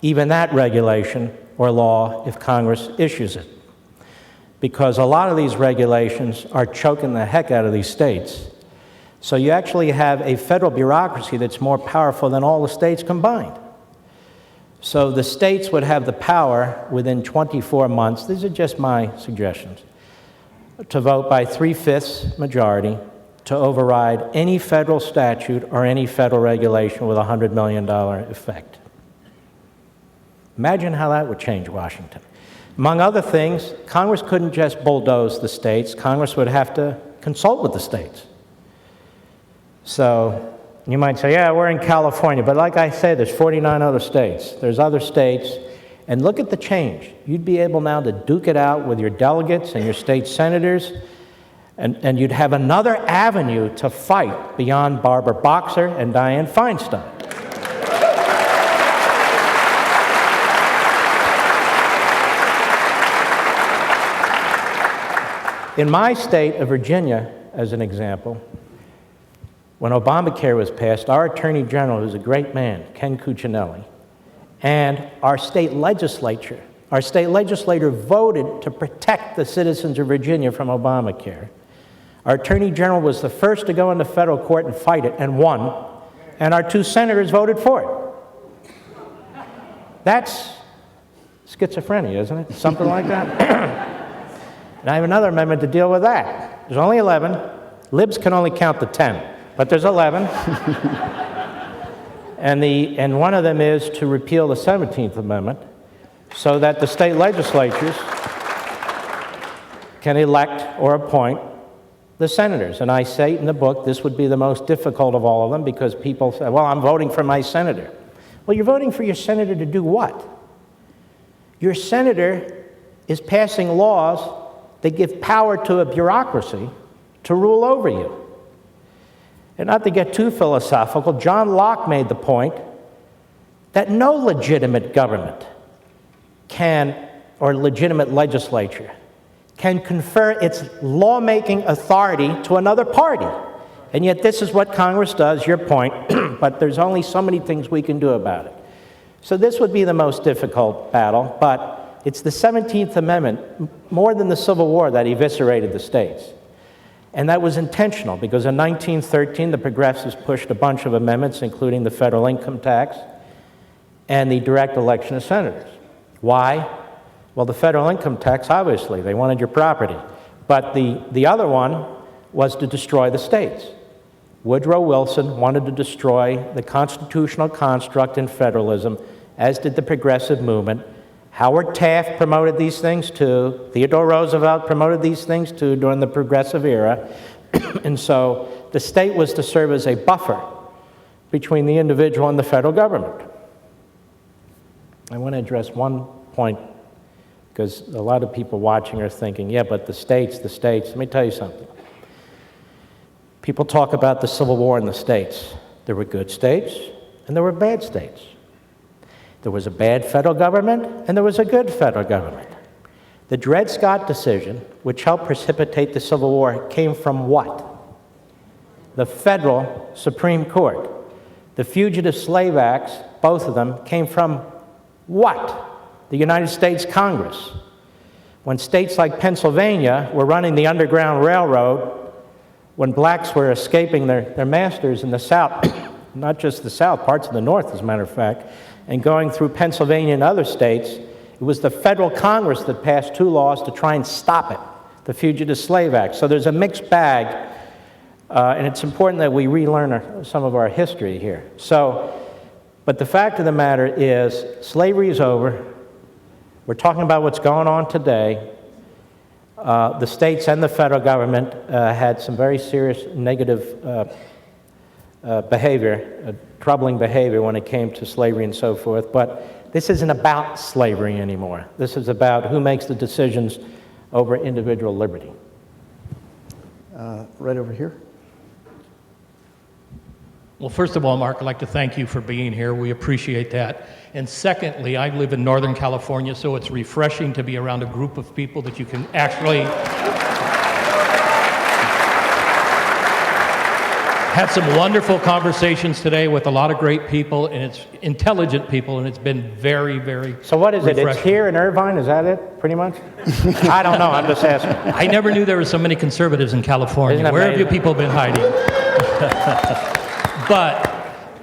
even that regulation or law if Congress issues it. Because a lot of these regulations are choking the heck out of these states. So you actually have a federal bureaucracy that's more powerful than all the states combined. So the states would have the power within 24 months, these are just my suggestions, to vote by 3/5 majority to override any federal statute or any federal regulation with a $100 million effect. Imagine how that would change Washington. Among other things, Congress couldn't just bulldoze the states. Congress would have to consult with the states. So you might say, yeah, we're in California, but like I say, there's 49 other states. There's other states, and look at the change. You'd be able now to duke it out with your delegates and your state senators, and you'd have another avenue to fight beyond Barbara Boxer and Dianne Feinstein. In my state of Virginia, as an example, when Obamacare was passed, our Attorney General, who's a great man, Ken Cuccinelli, and our state legislator voted to protect the citizens of Virginia from Obamacare. Our Attorney General was the first to go into federal court and fight it, and won, and our 2 senators voted for it. That's schizophrenia, isn't it? Something like that. And I have another amendment to deal with that. There's only 11. Libs can only count to 10, but there's 11. And one of them is to repeal the 17th Amendment so that the state legislatures can elect or appoint the senators. And I say in the book this would be the most difficult of all of them because people say, well, I'm voting for my senator. Well, you're voting for your senator to do what? Your senator is passing laws that give power to a bureaucracy to rule over you. And not to get too philosophical, John Locke made the point that no legitimate government can, or legitimate legislature, can confer its lawmaking authority to another party. And yet this is what Congress does, your point, but there's only so many things we can do about it. So this would be the most difficult battle, but it's the 17th Amendment, more than the Civil War, that eviscerated the states. And that was intentional, because in 1913, the progressives pushed a bunch of amendments, including the federal income tax and the direct election of senators. Why? Well, the federal income tax, obviously, they wanted your property. But the other one was to destroy the states. Woodrow Wilson wanted to destroy the constitutional construct in federalism, as did the progressive movement. Howard Taft promoted these things too. Theodore Roosevelt promoted these things too during the progressive era. And so the state was to serve as a buffer between the individual and the federal government. I want to address one point, because a lot of people watching are thinking, yeah, but the states. Let me tell you something. People talk about the Civil War in the states. There were good states and there were bad states. There was a bad federal government, and there was a good federal government. The Dred Scott decision, which helped precipitate the Civil War, came from what? The federal Supreme Court. The Fugitive Slave Acts, both of them, came from what? The United States Congress. When states like Pennsylvania were running the Underground Railroad, when blacks were escaping their masters in the South, not just the South, parts of the North, as a matter of fact, and going through Pennsylvania and other states, it was the federal Congress that passed 2 laws to try and stop it, the Fugitive Slave Act. So there's a mixed bag, and it's important that we relearn some of our history here. But the fact of the matter is, slavery is over. We're talking about what's going on today. The states and the federal government had some very serious negative behavior, troubling behavior when it came to slavery and so forth. But this isn't about slavery anymore. This is about who makes the decisions over individual liberty. Right over here. Well, first of all, Mark, I'd like to thank you for being here. We appreciate that. And secondly, I live in Northern California, so it's refreshing to be around a group of people that you can actually had some wonderful conversations today with a lot of great people, and it's intelligent people, and it's been very, very So what is it? It's refreshing. here in Irvine? Is that it, pretty much? I don't know. I'm just asking. I never knew there were so many conservatives in California. Isn't that Where have you amazing? people been hiding? But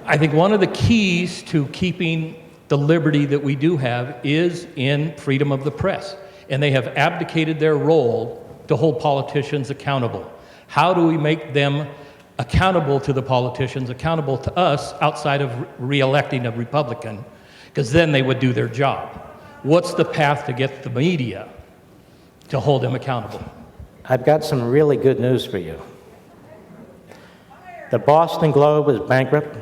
I think one of the keys to keeping the liberty that we do have is in freedom of the press. And they have abdicated their role to hold politicians accountable. How do we make them accountable to the politicians, accountable to us outside of re-electing a Republican? Because then they would do their job. What's the path to get the media to hold them accountable? I've got some really good news for you. The Boston Globe is bankrupt.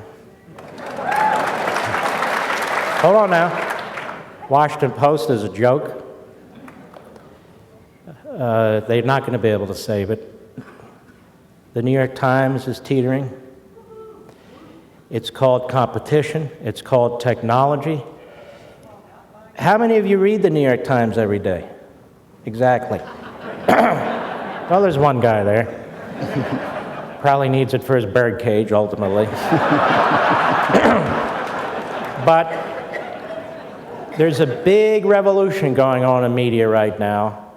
Hold on now. Washington Post is a joke. They're not going to be able to save it. The New York Times is teetering. It's called competition. It's called technology. How many of you read the New York Times every day? Exactly. Well, there's one guy there. Probably needs it for his bird cage, ultimately. But there's a big revolution going on in media right now,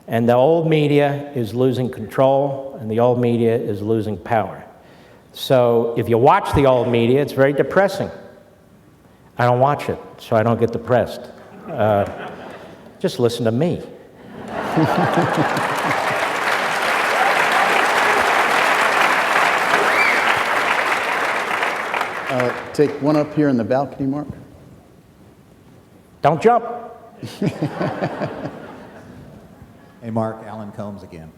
and the old media is losing control, and the old media is losing power. So if you watch the old media, it's very depressing. I don't watch it, so I don't get depressed. Just listen to me. Take one up here in the balcony, Mark. Don't jump. Hey, Mark, Alan Combs again.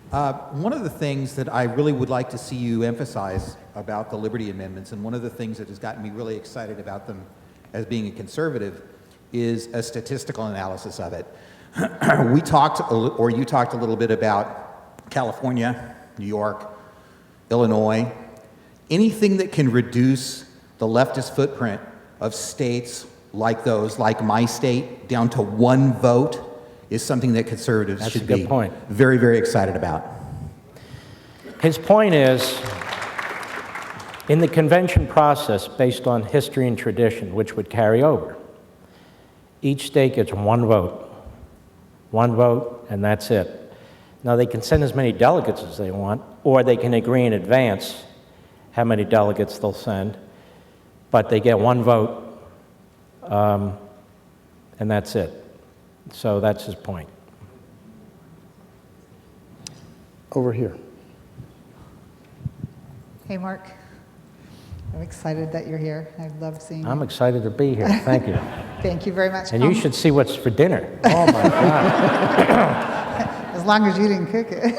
One of the things that I really would like to see you emphasize about the Liberty Amendments, and one of the things that has gotten me really excited about them as being a conservative, is a statistical analysis of it. You talked a little bit about California, New York, Illinois. Anything that can reduce the leftist footprint of states like those, like my state, down to one vote is something that conservatives That's should a good be point. very, very excited about. His point is, in the convention process, based on history and tradition, which would carry over, each state gets one vote, and that's it. Now, they can send as many delegates as they want, or they can agree in advance how many delegates they'll send, but they get one vote, and that's it. So that's his point. Over here. Hey, Mark. I'm excited that you're here. I love seeing you. I'm excited to be here. Thank you. Thank you very much. And you should see what's for dinner. Oh, my God. As long as you didn't cook it.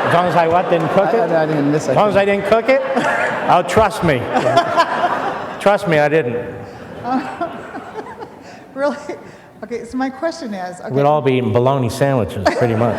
As long as I what, didn't cook it? I didn't miss it. As long as I didn't cook it? Oh, trust me. Trust me, I didn't. Really? Okay, so my question is, okay, We'd all be eating bologna sandwiches, pretty much.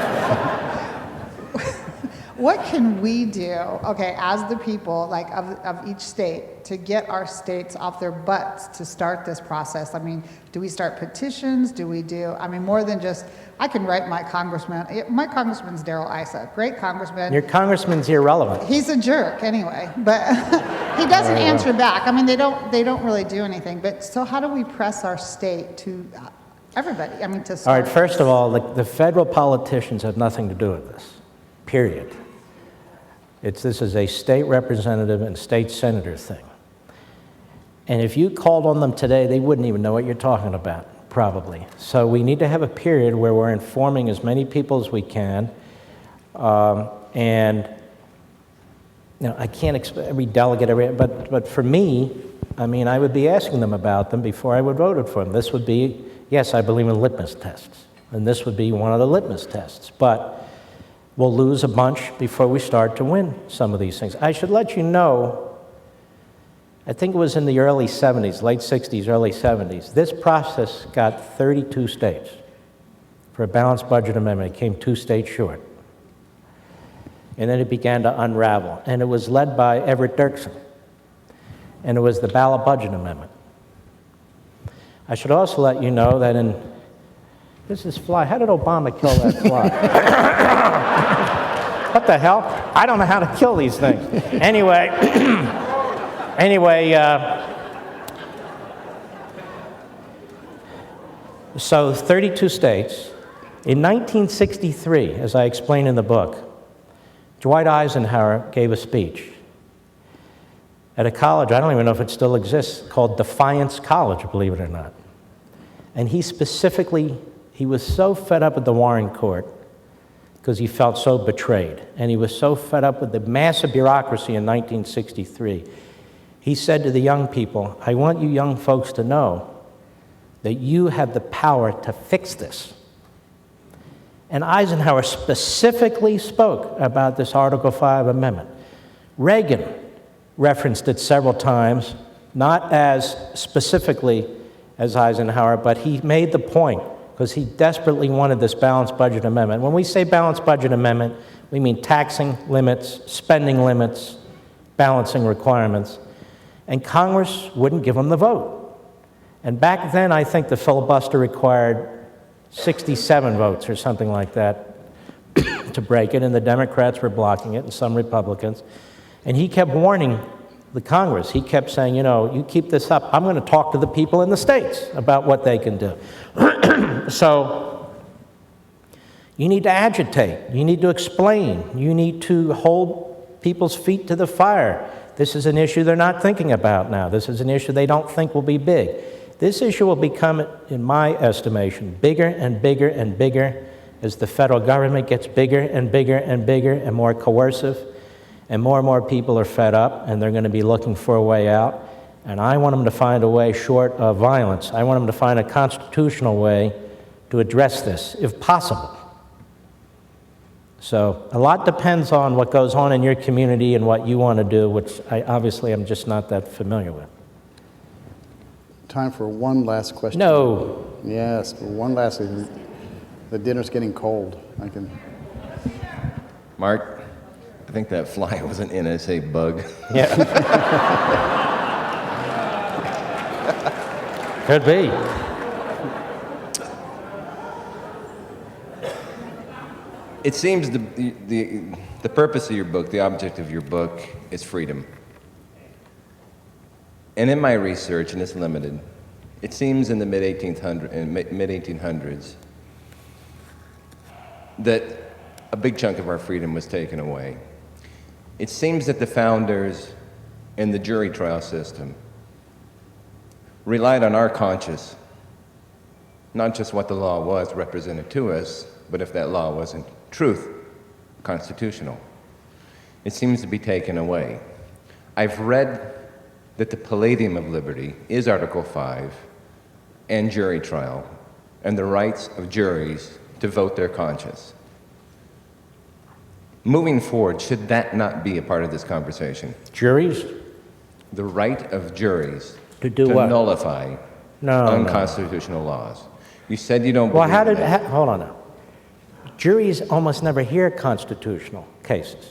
what can we do, okay, as the people, like, of each state, to get our states off their butts to start this process? I mean, do we start petitions? Do we do, I mean, more than just, I can write my congressman. My congressman's Darrell Issa, great congressman. Your congressman's irrelevant. He's a jerk anyway, but he doesn't answer back. I mean, they don't really do anything. But so how do we press our state to everybody? I mean, to All start right, first this? of all, the federal politicians have nothing to do with this, period. This is a state representative and state senator thing. And if you called on them today, they wouldn't even know what you're talking about, probably. So we need to have a period where we're informing as many people as we can. And you know, I can't expect every delegate, but for me, I mean, I would be asking them about them before I would vote for them. This would be, yes, I believe in litmus tests, and this would be one of the litmus tests. But we'll lose a bunch before we start to win some of these things. I should let you know, I think it was in the early 70s, late 60s, early 70s, this process got 32 states for a balanced budget amendment. It came 2 states short. And then it began to unravel. And it was led by Everett Dirksen. And it was the ballot budget amendment. I should also let you know that this is fly. How did Obama kill that fly? What the hell? I don't know how to kill these things. Anyway, so 32 states. In 1963, as I explain in the book, Dwight Eisenhower gave a speech at a college, I don't even know if it still exists, called Defiance College, believe it or not. And he was so fed up with the Warren Court because he felt so betrayed. And he was so fed up with the massive bureaucracy in 1963. He said to the young people, I want you young folks to know that you have the power to fix this. And Eisenhower specifically spoke about this Article 5 amendment. Reagan referenced it several times, not as specifically as Eisenhower, but he made the point because he desperately wanted this balanced budget amendment. When we say balanced budget amendment, we mean taxing limits, spending limits, balancing requirements. And Congress wouldn't give them the vote. And back then, I think the filibuster required 67 votes or something like that to break it, and the Democrats were blocking it, and some Republicans. And he kept warning the Congress. He kept saying, you know, you keep this up, I'm going to talk to the people in the states about what they can do. So you need to agitate. You need to explain. You need to hold people's feet to the fire. This is an issue they're not thinking about now. This is an issue they don't think will be big. This issue will become, in my estimation, bigger and bigger and bigger as the federal government gets bigger and bigger and bigger and more coercive, and more people are fed up, and they're going to be looking for a way out. And I want them to find a way short of violence. I want them to find a constitutional way to address this, if possible. So a lot depends on what goes on in your community and what you want to do, which I obviously am just not that familiar with. Time for one last question. No. Yes, one last. The dinner's getting cold. I can. Mark, I think that fly was an NSA bug. Yeah. Could be. It seems the purpose of your book, the object of your book, is freedom. And in my research, and it's limited, it seems in the mid-1800s that a big chunk of our freedom was taken away. It seems that the founders in the jury trial system relied on our conscience, not just what the law was represented to us, but if that law wasn't truth, constitutional. It seems to be taken away. I've read that the palladium of liberty is Article 5 and jury trial and the rights of juries to vote their conscience. Moving forward, should that not be a part of this conversation? Juries? The right of juries To do what? nullify unconstitutional laws. You said you don't Well, believe in that. hold on now. Juries almost never hear constitutional cases.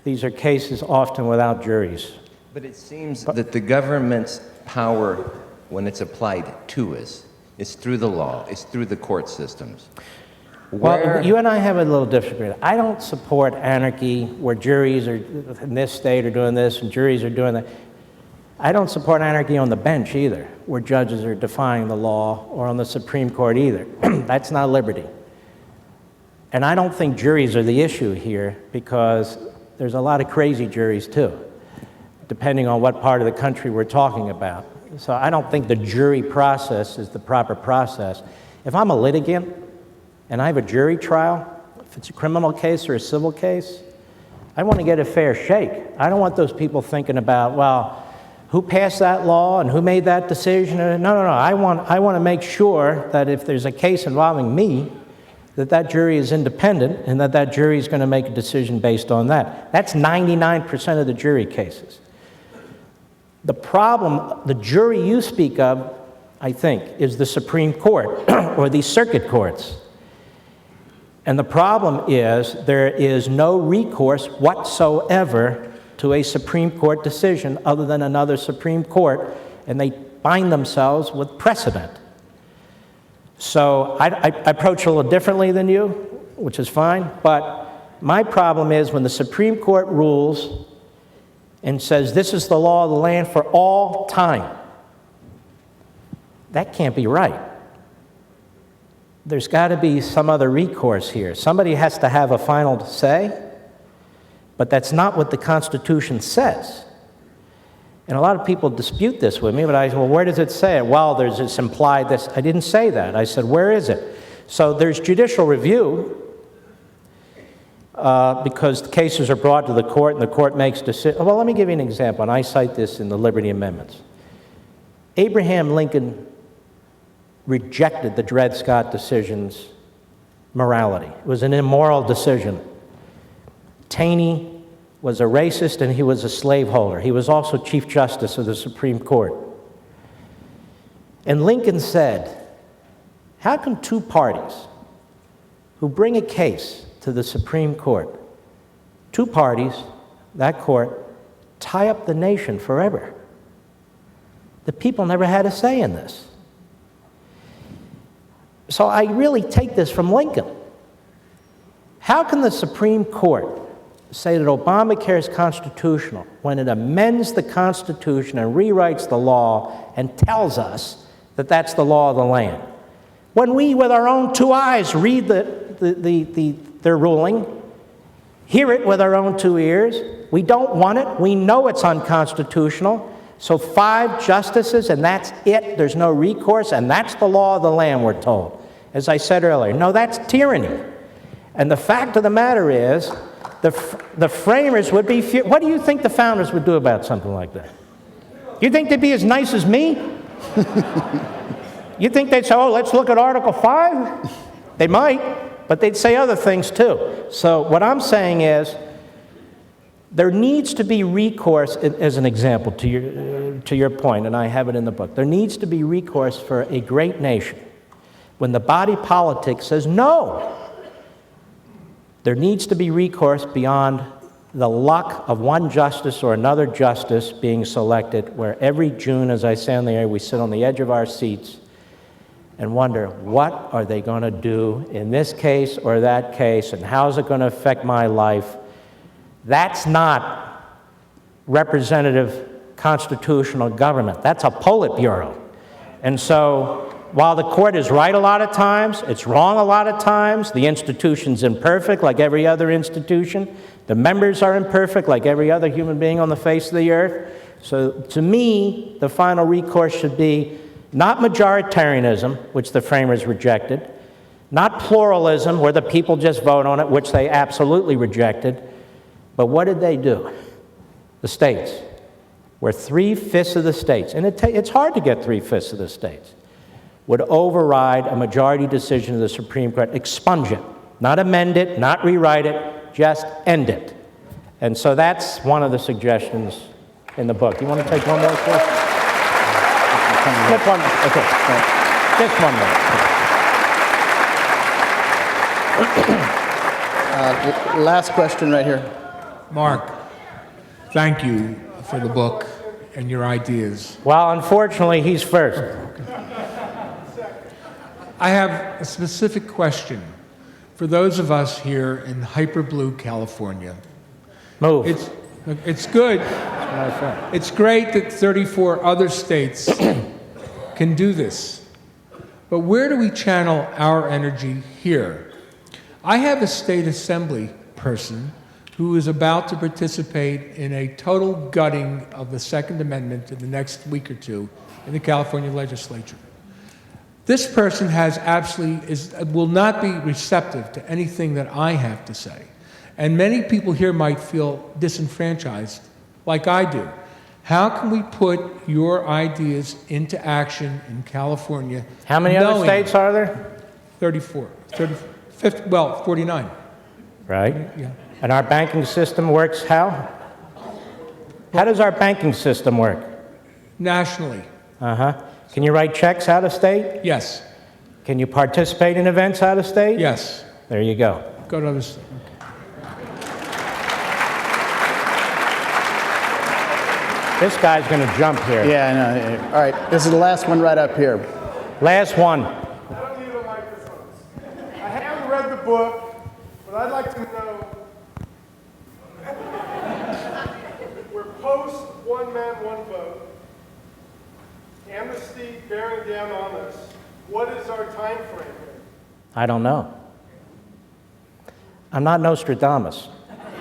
These are cases often without juries. But it seems that the government's power, when it's applied to us, is through the law, is through the court systems. Well, you and I have a little disagreement. I don't support anarchy where juries are in this state are doing this and juries are doing that. I don't support anarchy on the bench either, where judges are defying the law, or on the Supreme Court either. That's not liberty. And I don't think juries are the issue here, because there's a lot of crazy juries too, depending on what part of the country we're talking about. So I don't think the jury process is the proper process. If I'm a litigant and I have a jury trial, if it's a criminal case or a civil case, I want to get a fair shake. I don't want those people thinking about, well, who passed that law and who made that decision? No. I want to make sure that if there's a case involving me, that jury is independent and that jury is going to make a decision based on that. That's 99% of the jury cases. The problem, the jury you speak of, I think, is the Supreme Court or the circuit courts. And the problem is there is no recourse whatsoever to a Supreme Court decision other than another Supreme Court, and they bind themselves with precedent. So I approach it a little differently than you, which is fine, but my problem is when the Supreme Court rules and says this is the law of the land for all time, that can't be right. There's got to be some other recourse here. Somebody has to have a final say, but that's not what the Constitution says. And a lot of people dispute this with me, but I said, well, where does it say it? Well, there's this implied this. I didn't say that. I said, where is it? So there's judicial review because the cases are brought to the court and the court makes decisions. Well, let me give you an example, and I cite this in the Liberty Amendments. Abraham Lincoln rejected the Dred Scott decision's morality. It was an immoral decision. Taney was a racist and he was a slaveholder. He was also Chief Justice of the Supreme Court. And Lincoln said, how can two parties who bring a case to the Supreme Court, two parties, that court, tie up the nation forever? The people never had a say in this. So I really take this from Lincoln. How can the Supreme Court say that Obamacare is constitutional when it amends the Constitution and rewrites the law and tells us that that's the law of the land? When we, with our own two eyes, read their ruling, hear it with our own two ears, we don't want it, we know it's unconstitutional, so 5 justices and that's it, there's no recourse, and that's the law of the land, we're told. As I said earlier, no, that's tyranny. And the fact of the matter is, the framers would be, what do you think the founders would do about something like that? You think they'd be as nice as me? You think they'd say, oh, let's look at Article 5? They might, but they'd say other things too. So what I'm saying is, there needs to be recourse, as an example to your point, and I have it in the book. There needs to be recourse for a great nation. When the body politic says no, there needs to be recourse beyond the luck of one justice or another justice being selected, where every June, as I say on the air, we sit on the edge of our seats and wonder, what are they going to do in this case or that case, and how is it going to affect my life? That's not representative constitutional government. That's a Politburo. And so, while the court is right a lot of times, it's wrong a lot of times, the institution's imperfect like every other institution, the members are imperfect like every other human being on the face of the earth. So to me, the final recourse should be not majoritarianism, which the framers rejected, not pluralism, where the people just vote on it, which they absolutely rejected, but what did they do? The states, where 3/5 of the states, and it's hard to get 3/5 of the states, would override a majority decision of the Supreme Court, expunge it, not amend it, not rewrite it, just end it. And so that's one of the suggestions in the book. You want to take one more question? Just one more. Okay. Just one more. Last question right here. Mark, thank you for the book and your ideas. Well, unfortunately, he's first. I have a specific question for those of us here in hyper blue California. Move. It's good. It's great that 34 other states can do this. But where do we channel our energy here? I have a state assembly person who is about to participate in a total gutting of the Second Amendment in the next week or two in the California legislature. This person will not be receptive to anything that I have to say. And many people here might feel disenfranchised, like I do. How can we put your ideas into action in California? How many other states are there? 49. Right. Yeah. And our banking system works how? How does our banking system work? Nationally. Uh-huh. Can you write checks out of state? Yes. Can you participate in events out of state? Yes. There you go. Go to this. This guy's going to jump here. Yeah, I know. All right, this is the last one right up here. Last one. I don't need a microphone. I haven't read the book, but I'd like to know. We're post one man, one vote. Amnesty bearing down on us. What is our time frame here? I don't know. I'm not Nostradamus.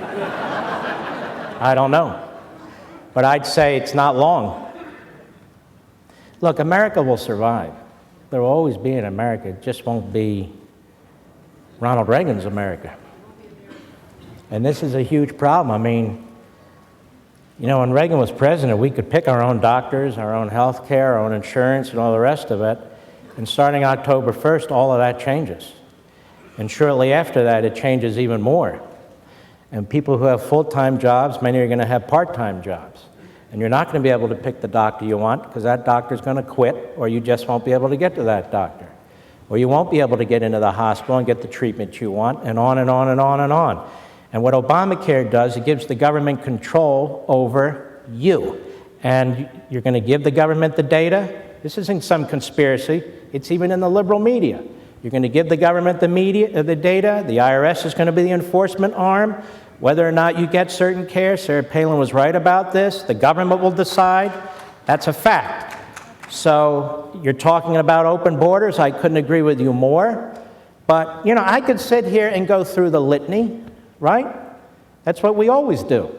I don't know. But I'd say it's not long. Look, America will survive. There will always be an America. It just won't be Ronald Reagan's America. And this is a huge problem. I mean, you know, when Reagan was president, we could pick our own doctors, our own health care, our own insurance, and all the rest of it. And starting October 1st, all of that changes. And shortly after that, it changes even more. And people who have full-time jobs, many are going to have part-time jobs. And you're not going to be able to pick the doctor you want because that doctor's going to quit, or you just won't be able to get to that doctor. Or you won't be able to get into the hospital and get the treatment you want, and on and on and on and on. And what Obamacare does, it gives the government control over you. And you're going to give the government the data. This isn't some conspiracy. It's even in the liberal media. You're going to give the government the data. The IRS is going to be the enforcement arm. Whether or not you get certain care, Sarah Palin was right about this. The government will decide. That's a fact. So you're talking about open borders. I couldn't agree with you more. But, you know, I could sit here and go through the litany, right? That's what we always do.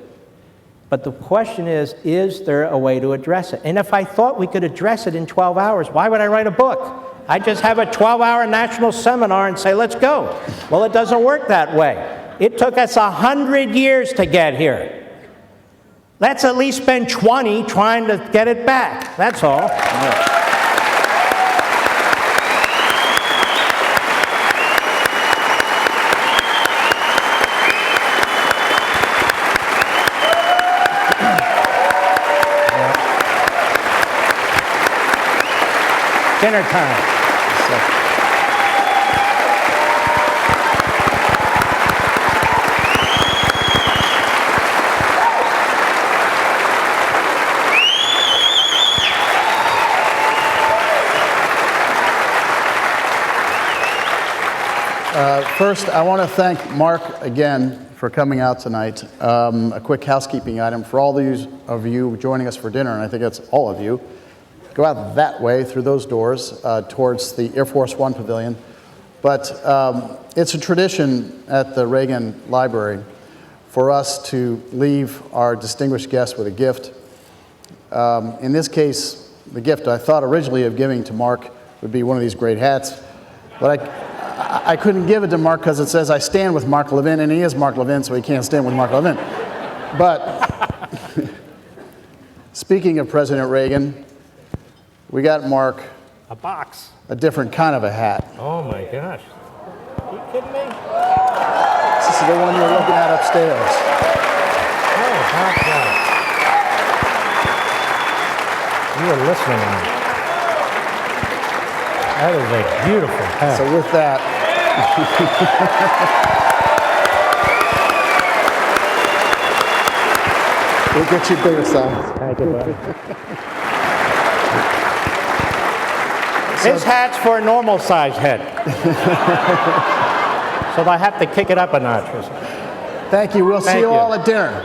But the question is there a way to address it? And if I thought we could address it in 12 hours, why would I write a book? I'd just have a 12-hour national seminar and say, let's go. Well, it doesn't work that way. It took us 100 years to get here. Let's at least spend 20 trying to get it back. That's all. Dinner time. First, I want to thank Mark again for coming out tonight. A quick housekeeping item for all of you joining us for dinner, and I think that's all of you. Go out that way through those doors towards the Air Force One Pavilion. But it's a tradition at the Reagan Library for us to leave our distinguished guests with a gift. In this case, the gift I thought originally of giving to Mark would be one of these great hats, but I couldn't give it to Mark because it says I stand with Mark Levin, and he is Mark Levin, so he can't stand with Mark Levin. But speaking of President Reagan, we got Mark A box. a different kind of a hat. Oh my gosh. Are you kidding me? This is the one you're looking at upstairs. Oh, my God. You were listening to me. That is a beautiful hat. So with that, we'll get you bigger size. Thank you, buddy. This hat's for a normal size head. So I have to kick it up a notch. Thank you. We'll see Thank you you. all at dinner.